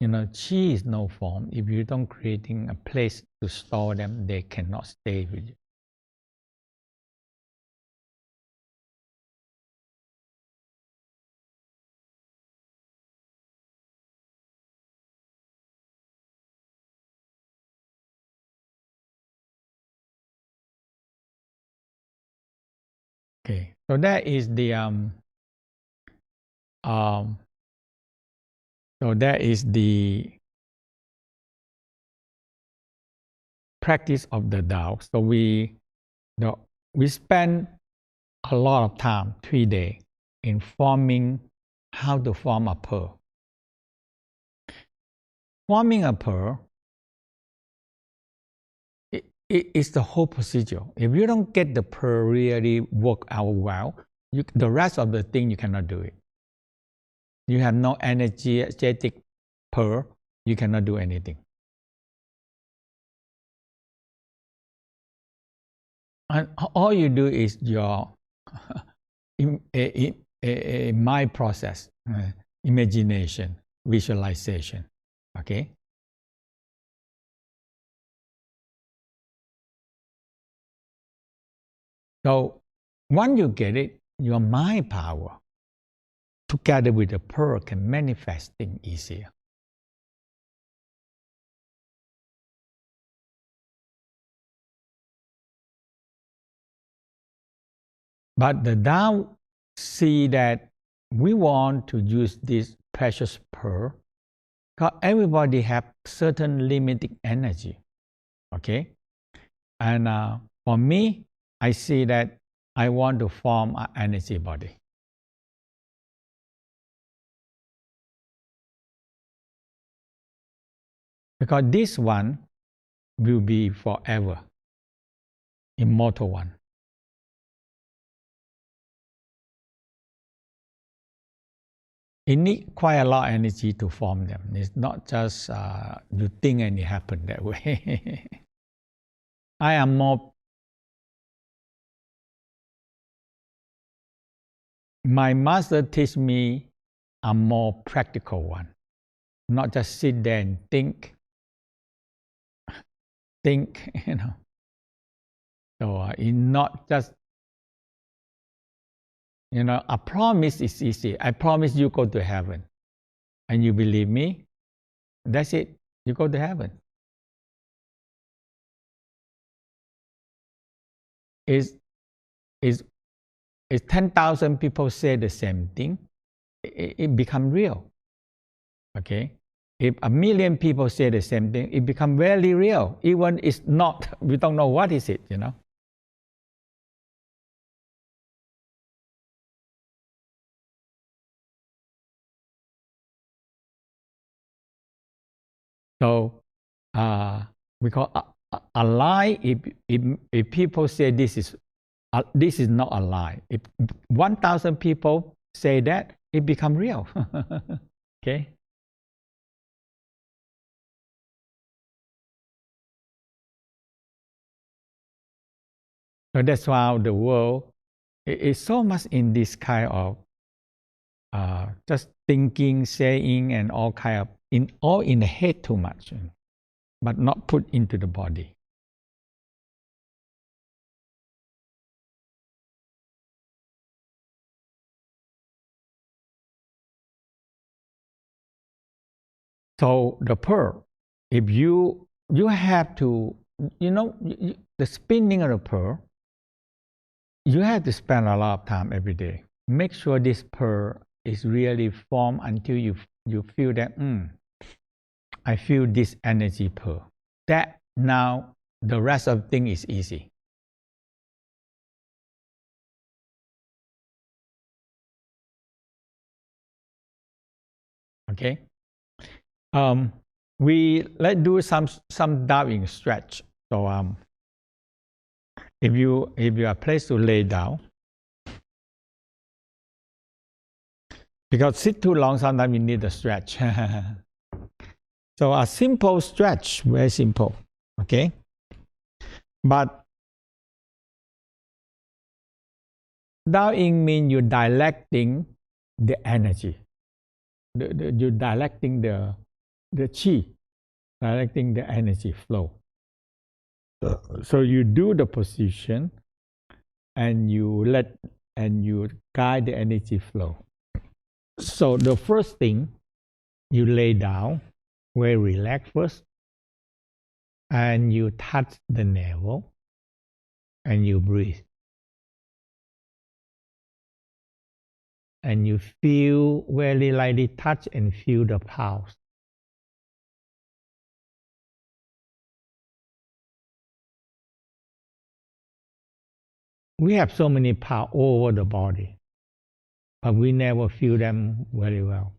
You know, qi is no form. If you don't creating a place to store them, they cannot stay with you. Okay, so that is the so that is the practice of the Tao. So we spend a lot of time, 3 days, in forming how to form a pearl. Forming a pearl, it is the whole procedure. If you don't get the pearl really work out well, the rest of the thing you cannot do it. You have no energetic pearl, you cannot do anything. And all you do is your mind process, imagination, visualization. Okay? So once you get it, your mind power together with the pearl can manifest things easier. But the Tao see that we want to use this precious pearl because everybody have certain limited energy. Okay? And for me, I see that I want to form an energy body. Because this one will be forever, immortal one. It needs quite a lot of energy to form them. It's not just you think and it happen that way. I am more. My master teach me a more practical one, not just sit there and think. You know. So it's not just A promise is easy. I promise you go to heaven. And you believe me, that's it. You go to heaven. Is is 10,000 people say the same thing, it becomes real. Okay? If a million people say the same thing, it becomes very real. Even it's not, we don't know what is it. So we call a lie if people say this is not a lie. If 1,000 people say that, it becomes real. Okay? So that's why the world is so much in this kind of just thinking, saying, and all kind of all in the head too much, but not put into the body. So the pearl, if you have to, the spinning of the pearl, you have to spend a lot of time every day. Make sure this pearl is really formed until you feel that I feel this energy pearl. That now the rest of the thing is easy. Okay. Let's do some diving stretch. So if you are placed to lay down, because sit too long, sometimes you need a stretch. So a simple stretch, very simple. Okay, but diving means you're directing the energy. You're directing the chi, directing the energy flow. So you do the position, and you guide the energy flow. So the first thing, you lay down, very relaxed first, and you touch the navel, and you breathe, and you feel very lightly touch and feel the pulse. We have so many parts all over the body, but we never feel them very well.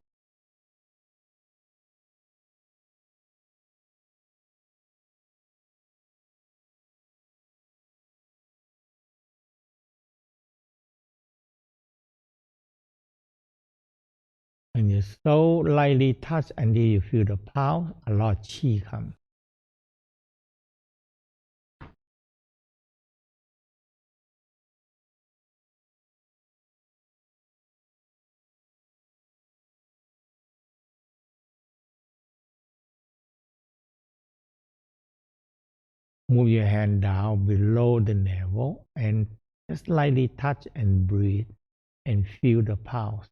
And you so lightly touch until you feel the pulse, a lot of chi comes. Move your hand down below the navel and just lightly touch and breathe and feel the pulse.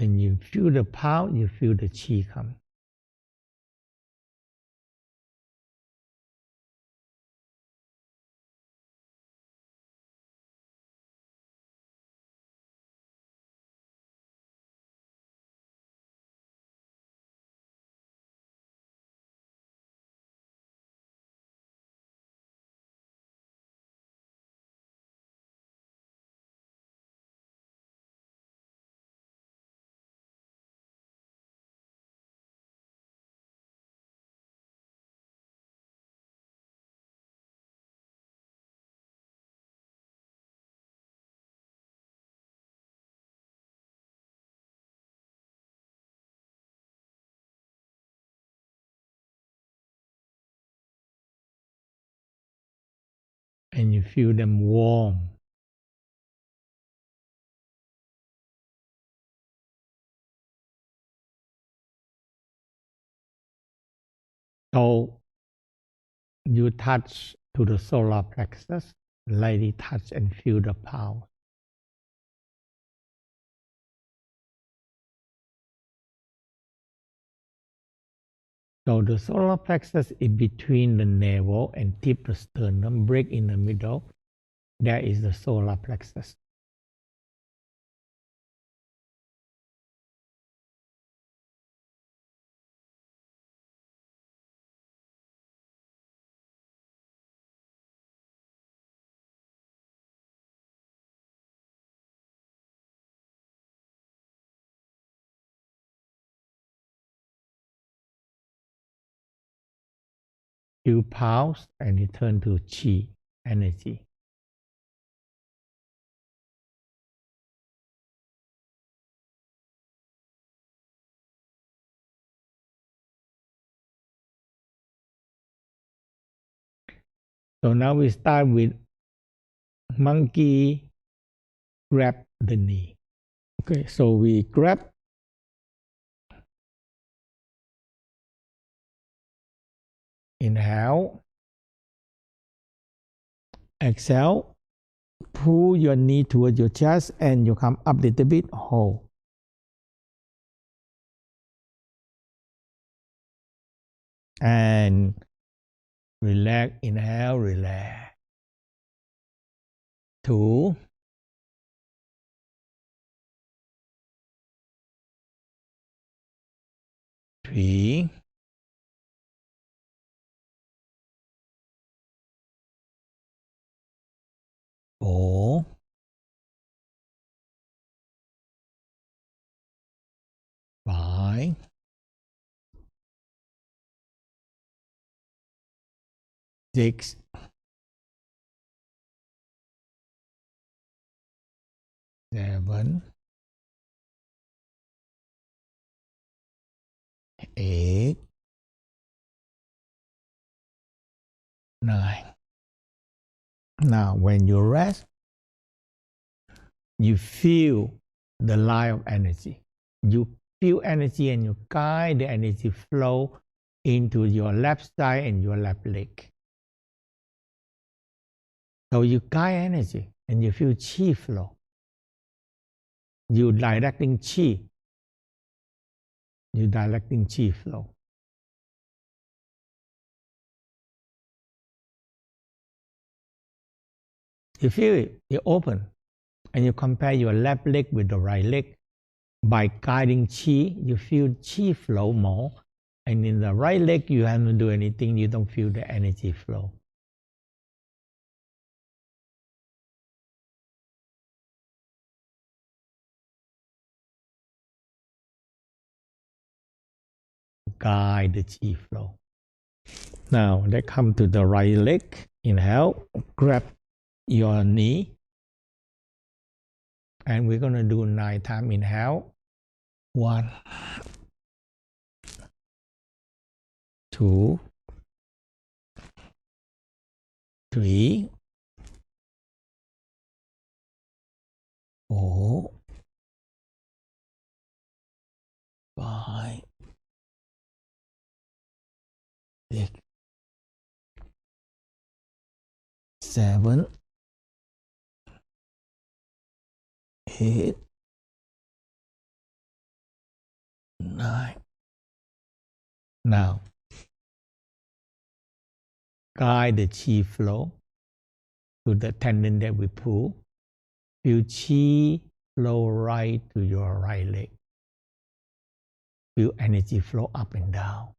And you feel the pulse, you feel the chi come. And you feel them warm. So you touch to the solar plexus, lightly touch and feel the power. So the solar plexus is between the navel and tip the sternum, break in the middle. That is the solar plexus. You pulse and it turns to chi, energy. So now we start with monkey grab the knee. Okay, so we grab, inhale, exhale, pull your knee towards your chest and you come up a little bit, hold. And relax, inhale, relax. 2, 3, 4, 5, 6, 7, 8, 9. Now, when you rest, you feel the line of energy. You feel energy and you guide the energy flow into your left side and your left leg. So you guide energy and you feel chi flow. You directing chi. You directing chi flow. You feel it, you open, and you compare your left leg with the right leg. By guiding chi, you feel chi flow more. And in the right leg, you haven't do anything, you don't feel the energy flow. Guide the chi flow. Now, let's come to the right leg. Inhale, grab your knee. And we're going to do 9 times. Inhale. 1, 2, 3, 4, 5, 6, 7, 8, 9. Now, guide the chi flow to the tendon that we pull. Feel chi flow right to your right leg. Feel energy flow up and down.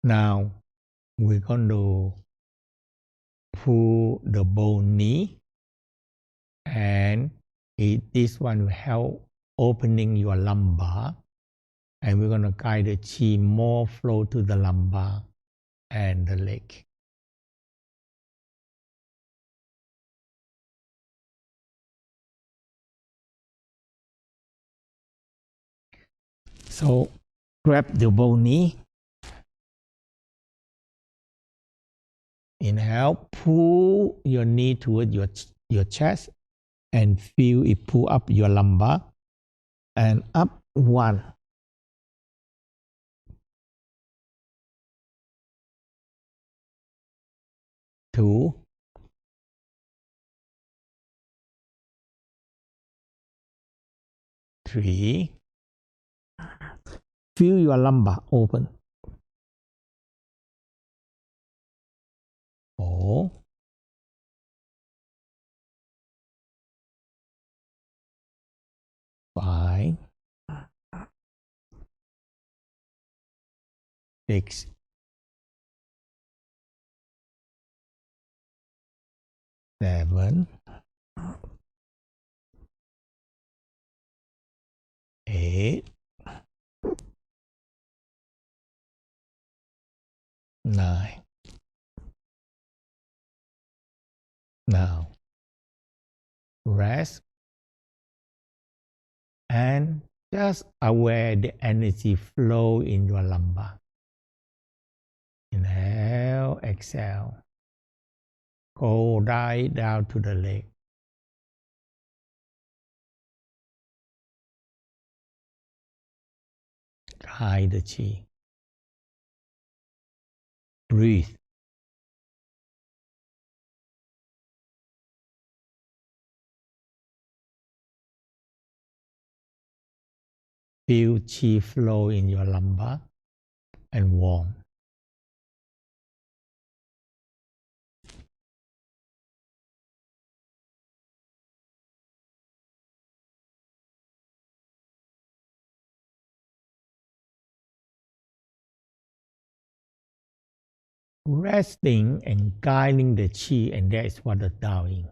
Now, we're going to pull the bone knee, and this one will help opening your lumbar, and we're going to guide the chi more flow to the lumbar and the leg. So grab the both knee. Inhale, pull your knee toward your chest and feel it pull up your lumbar and up 1, 2, 3. Feel your lumbar open. 4, 5, 6, 7, 8, 9. Now rest and just aware the energy flow in your lumbar. Inhale, exhale. Go right down to the leg. Guide the chi. Breathe. Feel chi flow in your lumbar and warm. Resting and guiding the chi, and that is what the Tao is.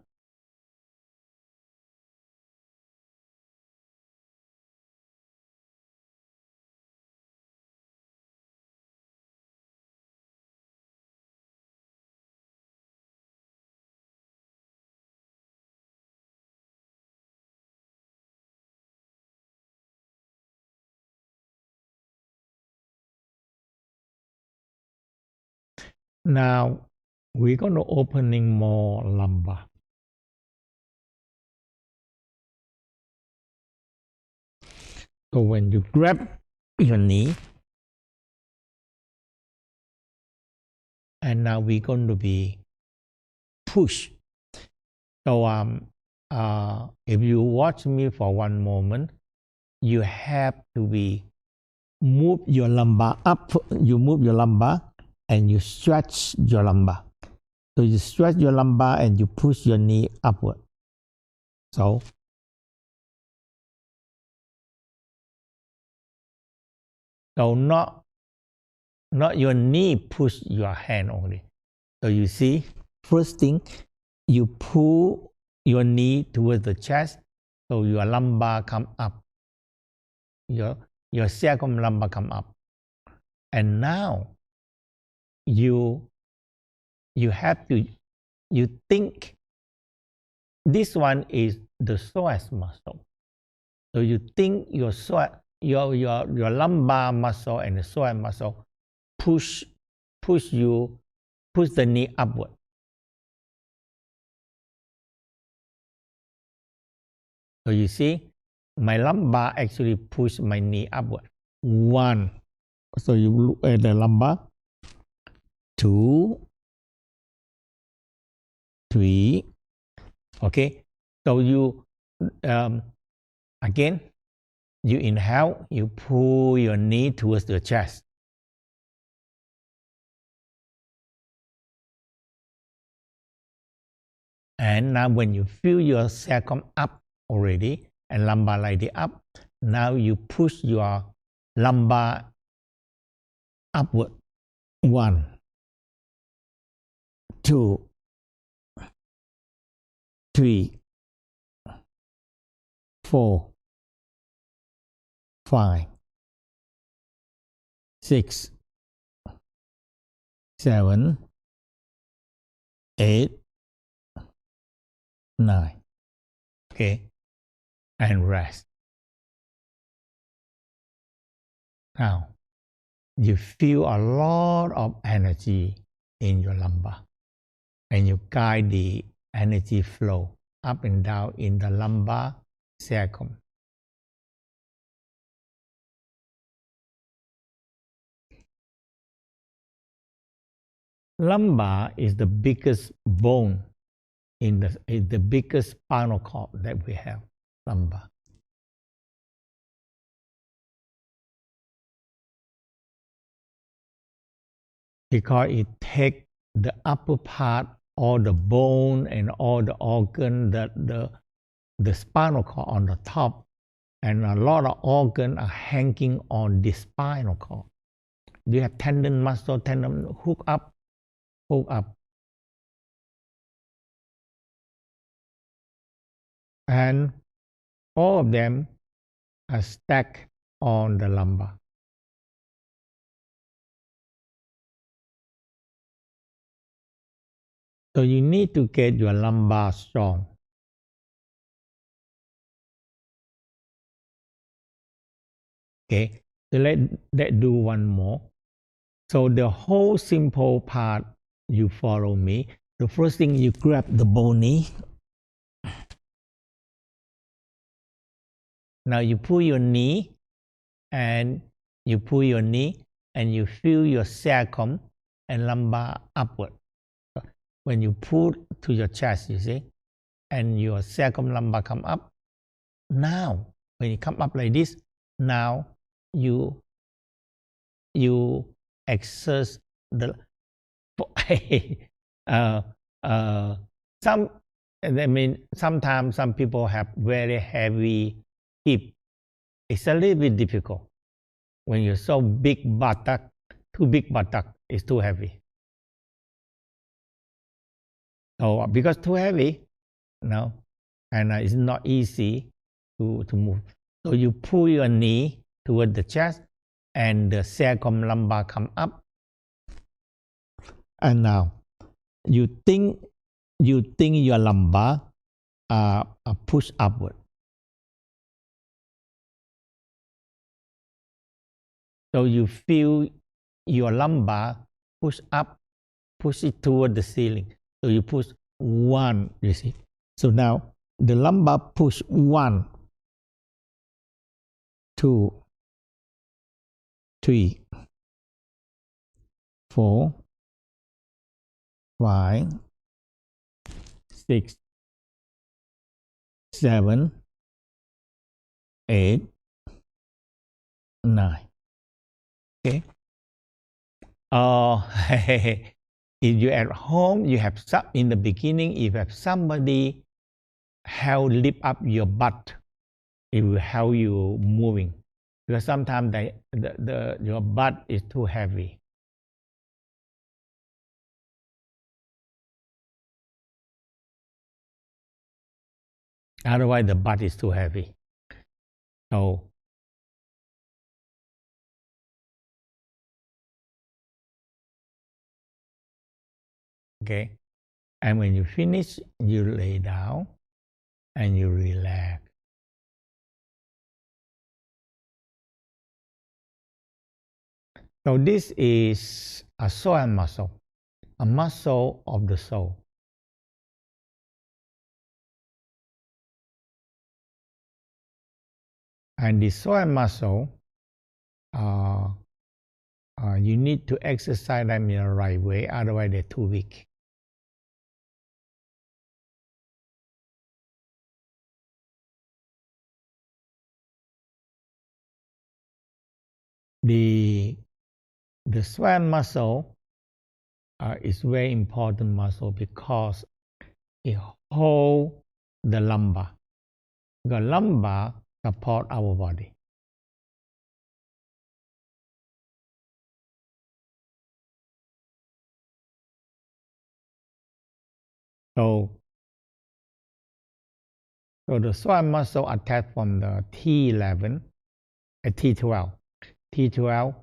Now we're going to opening more lumbar. So when you grab your knee, and now we're going to be push. So if you watch me for one moment, you have to be move your lumbar up. You move your lumbar and you stretch your lumbar. So you stretch your lumbar and you push your knee upward. So not your knee push your hand only. So you see, first thing, you pull your knee towards the chest, so your lumbar come up. Your circumlumbar come up. And now you have to, you think this one is the psoas muscle. So you think your lumbar muscle and the psoas muscle push the knee upward. So you see, my lumbar actually push my knee upward. 1. So you look at the lumbar. 2, 3. Okay. So you again, you inhale, you pull your knee towards the chest. And now when you feel your circum up already and lumbar like up, now you push your lumbar upward. 1, 2, 3, 4, 5, 6, 7, 8, 9. Okay, and rest. Now, you feel a lot of energy in your lumbar, and you guide the energy flow up and down in the lumbar sacrum. Lumbar is the biggest bone is the biggest spinal cord that we have, lumbar. Because it takes the upper part, all the bone and all the organ, the spinal cord on the top, and a lot of organs are hanging on the spinal cord. You have tendon, muscle, tendon, hook up. And all of them are stacked on the lumbar. So you need to get your lumbar strong. Okay, so let's do one more. So the whole simple part, you follow me. The first thing, you grab the bone knee. Now you pull your knee, and you feel your sacrum and lumbar upward. When you pull to your chest, you see, and your sacrum lumbar come up. Now, when it come up like this, now you exert the sometimes some people have very heavy hip. It's a little bit difficult when you're so big buttock. Too big buttock is too heavy. So because too heavy, and it's not easy to move. So you pull your knee toward the chest, and the sacrum lumbar come up. And now you think your lumbar are pushed upward. So you feel your lumbar push up, push it toward the ceiling. So you push one, you see. So now the lumbar push 1, 2, 3, 4, 5, 6, 7, 8, 9. Okay. If you're at home, you have in the beginning, if you have somebody help lift up your butt, it will help you moving. Because sometimes your butt is too heavy. Otherwise, the butt is too heavy. So, okay. And when you finish, you lay down and you relax. So this is a soul muscle, a muscle of the soul. And the soul muscle, you need to exercise them in the right way, otherwise they're too weak. The swan muscle is very important muscle because it holds the lumbar. The lumbar support our body. So the swan muscle attached from the T11 and T12. T12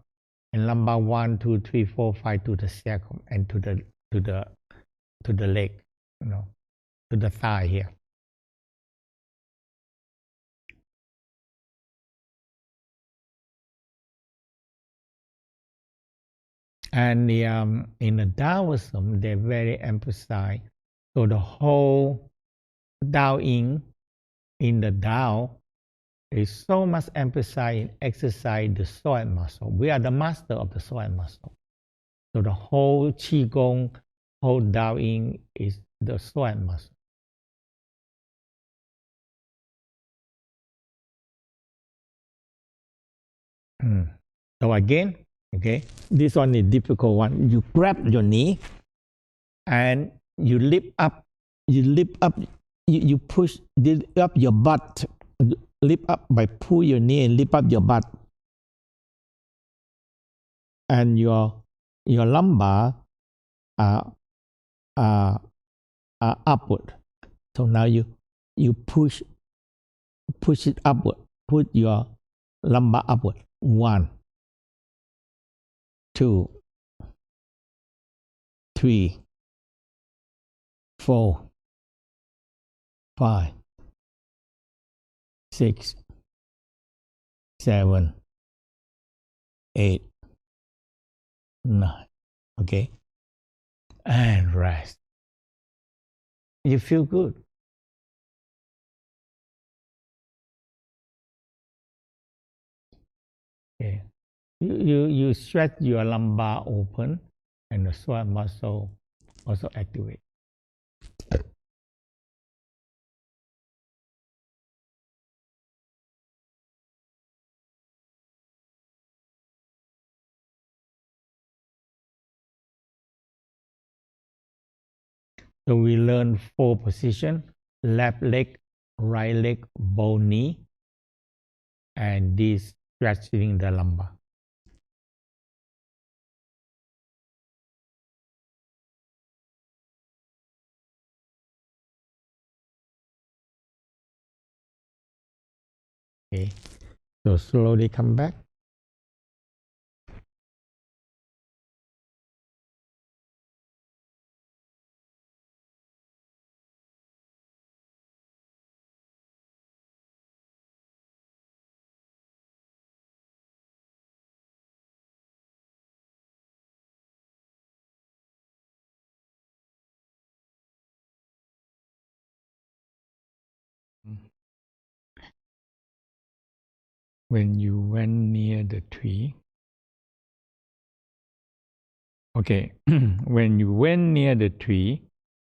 and lumbar 1, 2, 3, 4, 5 to the sacrum and to the leg, to the thigh here. And in the Taoism, they very emphasize. So the whole Tao in the Tao is so much emphasize in exercise the soul muscle. We are the master of the soul muscle. So the whole Qigong, whole Tao is the soul muscle. So again, okay, this one is difficult one. You grab your knee and you lift up, you push lift up your butt, lift up by pull your knee and lift up your butt, and your lumbar are upward. So now you push it upward, put your lumbar upward. 1, 2, 3, 4, 5, 6, 7, 8, 9. Okay, and rest. You feel good. Okay. You stretch your lumbar open and the psoas muscle also activate. So we learn 4 positions: left leg, right leg, bow knee, and this stretching the lumbar. Okay, so slowly come back. When you went near the tree, okay, when you went near the tree,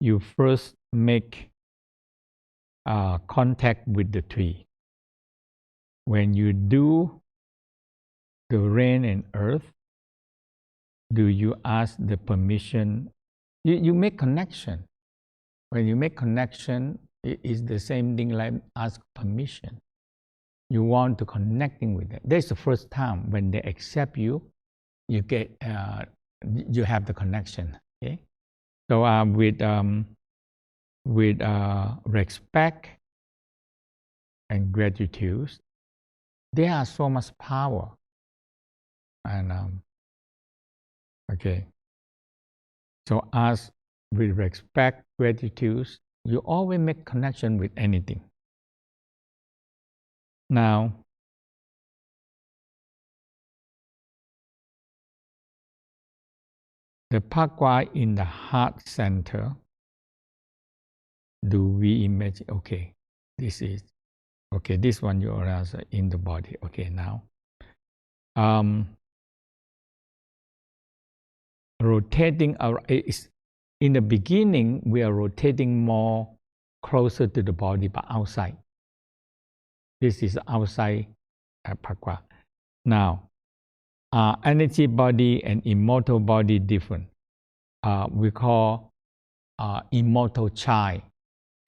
you first make contact with the tree. When you do the rain and earth, do you ask the permission? You make connection. When you make connection, it is the same thing like ask permission. You want to connecting with them. That's the first time when they accept you, you get you have the connection. Okay, so with respect and gratitude, there are so much power. And okay, so as with respect, gratitude, you always make connection with anything. Now, the Pakwa in the heart center, do we imagine, okay, this is, okay, this one you are also in the body. Okay, now, rotating is in the beginning, we are rotating more closer to the body, but outside. This is outside Pakwa. Now, energy body and immortal body different. We call immortal child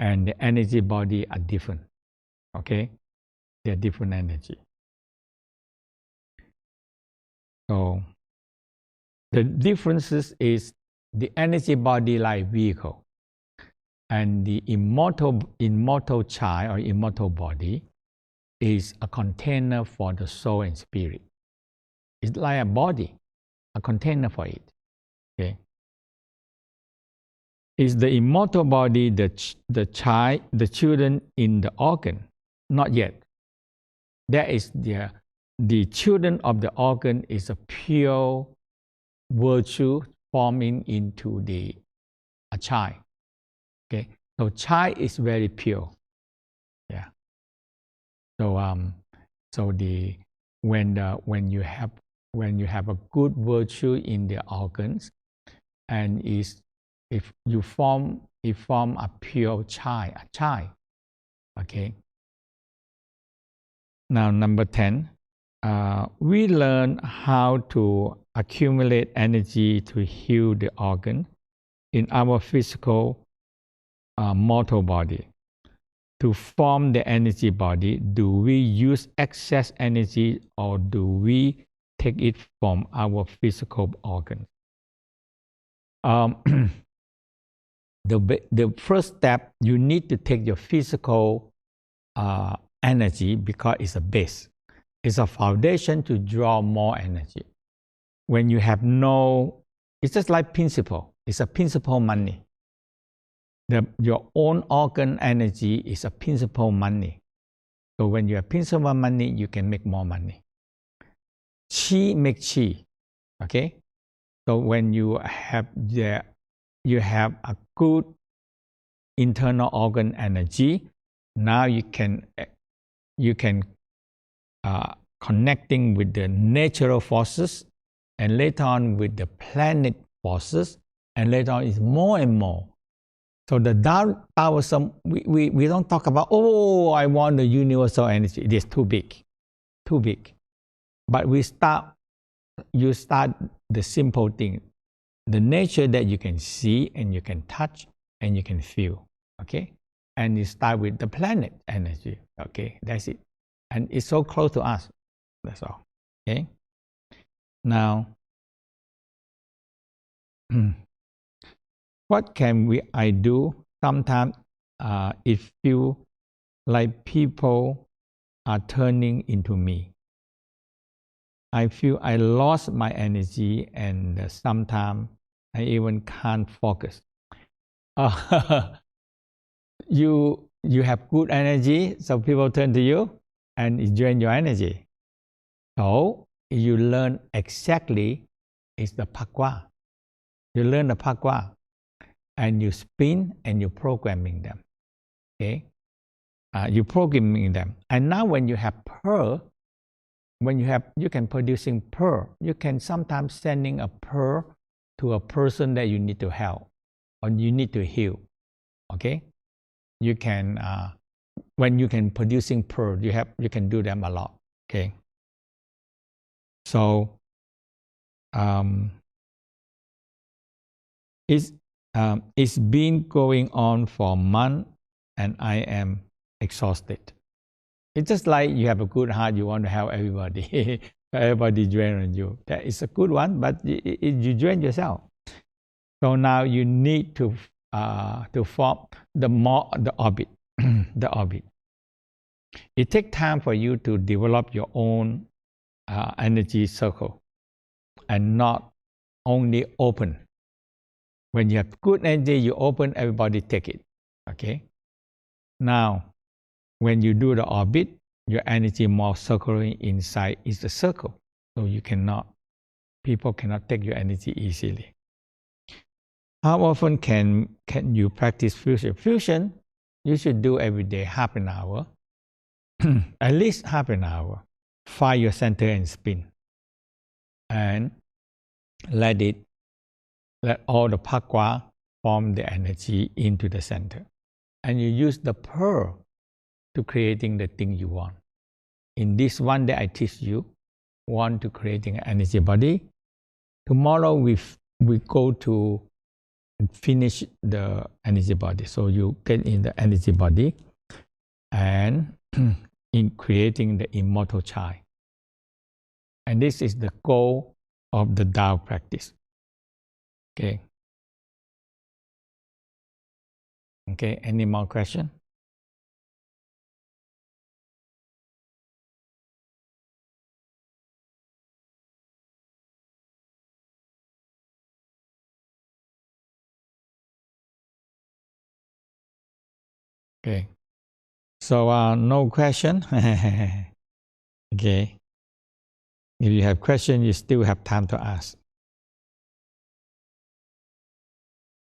and the energy body are different. Okay, they're different energy. So the differences is the energy body like vehicle, and the immortal child or immortal body is a container for the soul and spirit. It's like a body, a container for it. Okay. Is the immortal body the child, the children in the organ? Not yet. That is the children of the organ is a pure virtue forming into the chai. Okay, so chai is very pure. Yeah. So so the when you have a good virtue in the organs, and is if you form a pure chai, a chai. Okay. Now number 10, we learn how to accumulate energy to heal the organ in our physical mortal body. To form the energy body, do we use excess energy or do we take it from our physical organs? The first step, you need to take your physical energy because it's a base. It's a foundation to draw more energy. When you have no, it's just like principle. It's a principle money. Your own organ energy is a principal money. So when you have principal money, you can make more money. Qi make qi. Okay? So when you have a good internal organ energy, now you can connecting with the natural forces, and later on with the planet forces, and later on is more and more. So the Taoism, we don't talk about, oh, I want the universal energy. It is too big, too big. But you start the simple thing, the nature that you can see and you can touch and you can feel, okay? And you start with the planet energy, okay? That's it. And it's so close to us, that's all, okay? Now, what can I do? Sometimes it feels like people are turning into me. I feel I lost my energy, and sometimes I even can't focus. You have good energy, so people turn to you and it drains your energy. So you learn exactly, it's the pakwa. You learn the pakwa, and you spin and you're programming them. Okay, you're programming them, and now when you have pearl, you can producing pearl. You can sometimes sending a pearl to a person that you need to help or you need to heal. Okay, you can when you can producing pearl, you can do them a lot. Okay, so it's been going on for months, and I am exhausted. It's just like you have a good heart, you want to help everybody. Everybody drain on you. That is a good one, but you drain yourself. So now you need to form the orbit. The orbit. It takes time for you to develop your own energy circle, and not only open. When you have good energy, you open, everybody take it. Okay. Now, when you do the orbit, your energy more circling inside is the circle. So people cannot take your energy easily. How often can you practice fusion? Fusion, you should do every day, half an hour. At least half an hour. Find your center and spin. And let all the pakwa form the energy into the center. And you use the pearl to creating the thing you want. In this one that I teach you, want to creating an energy body. Tomorrow we go to finish the energy body. So you get in the energy body and in creating the immortal child. And this is the goal of the Tao practice. Okay. Okay, any more question? Okay. So no question. Okay. If you have question, you still have time to ask.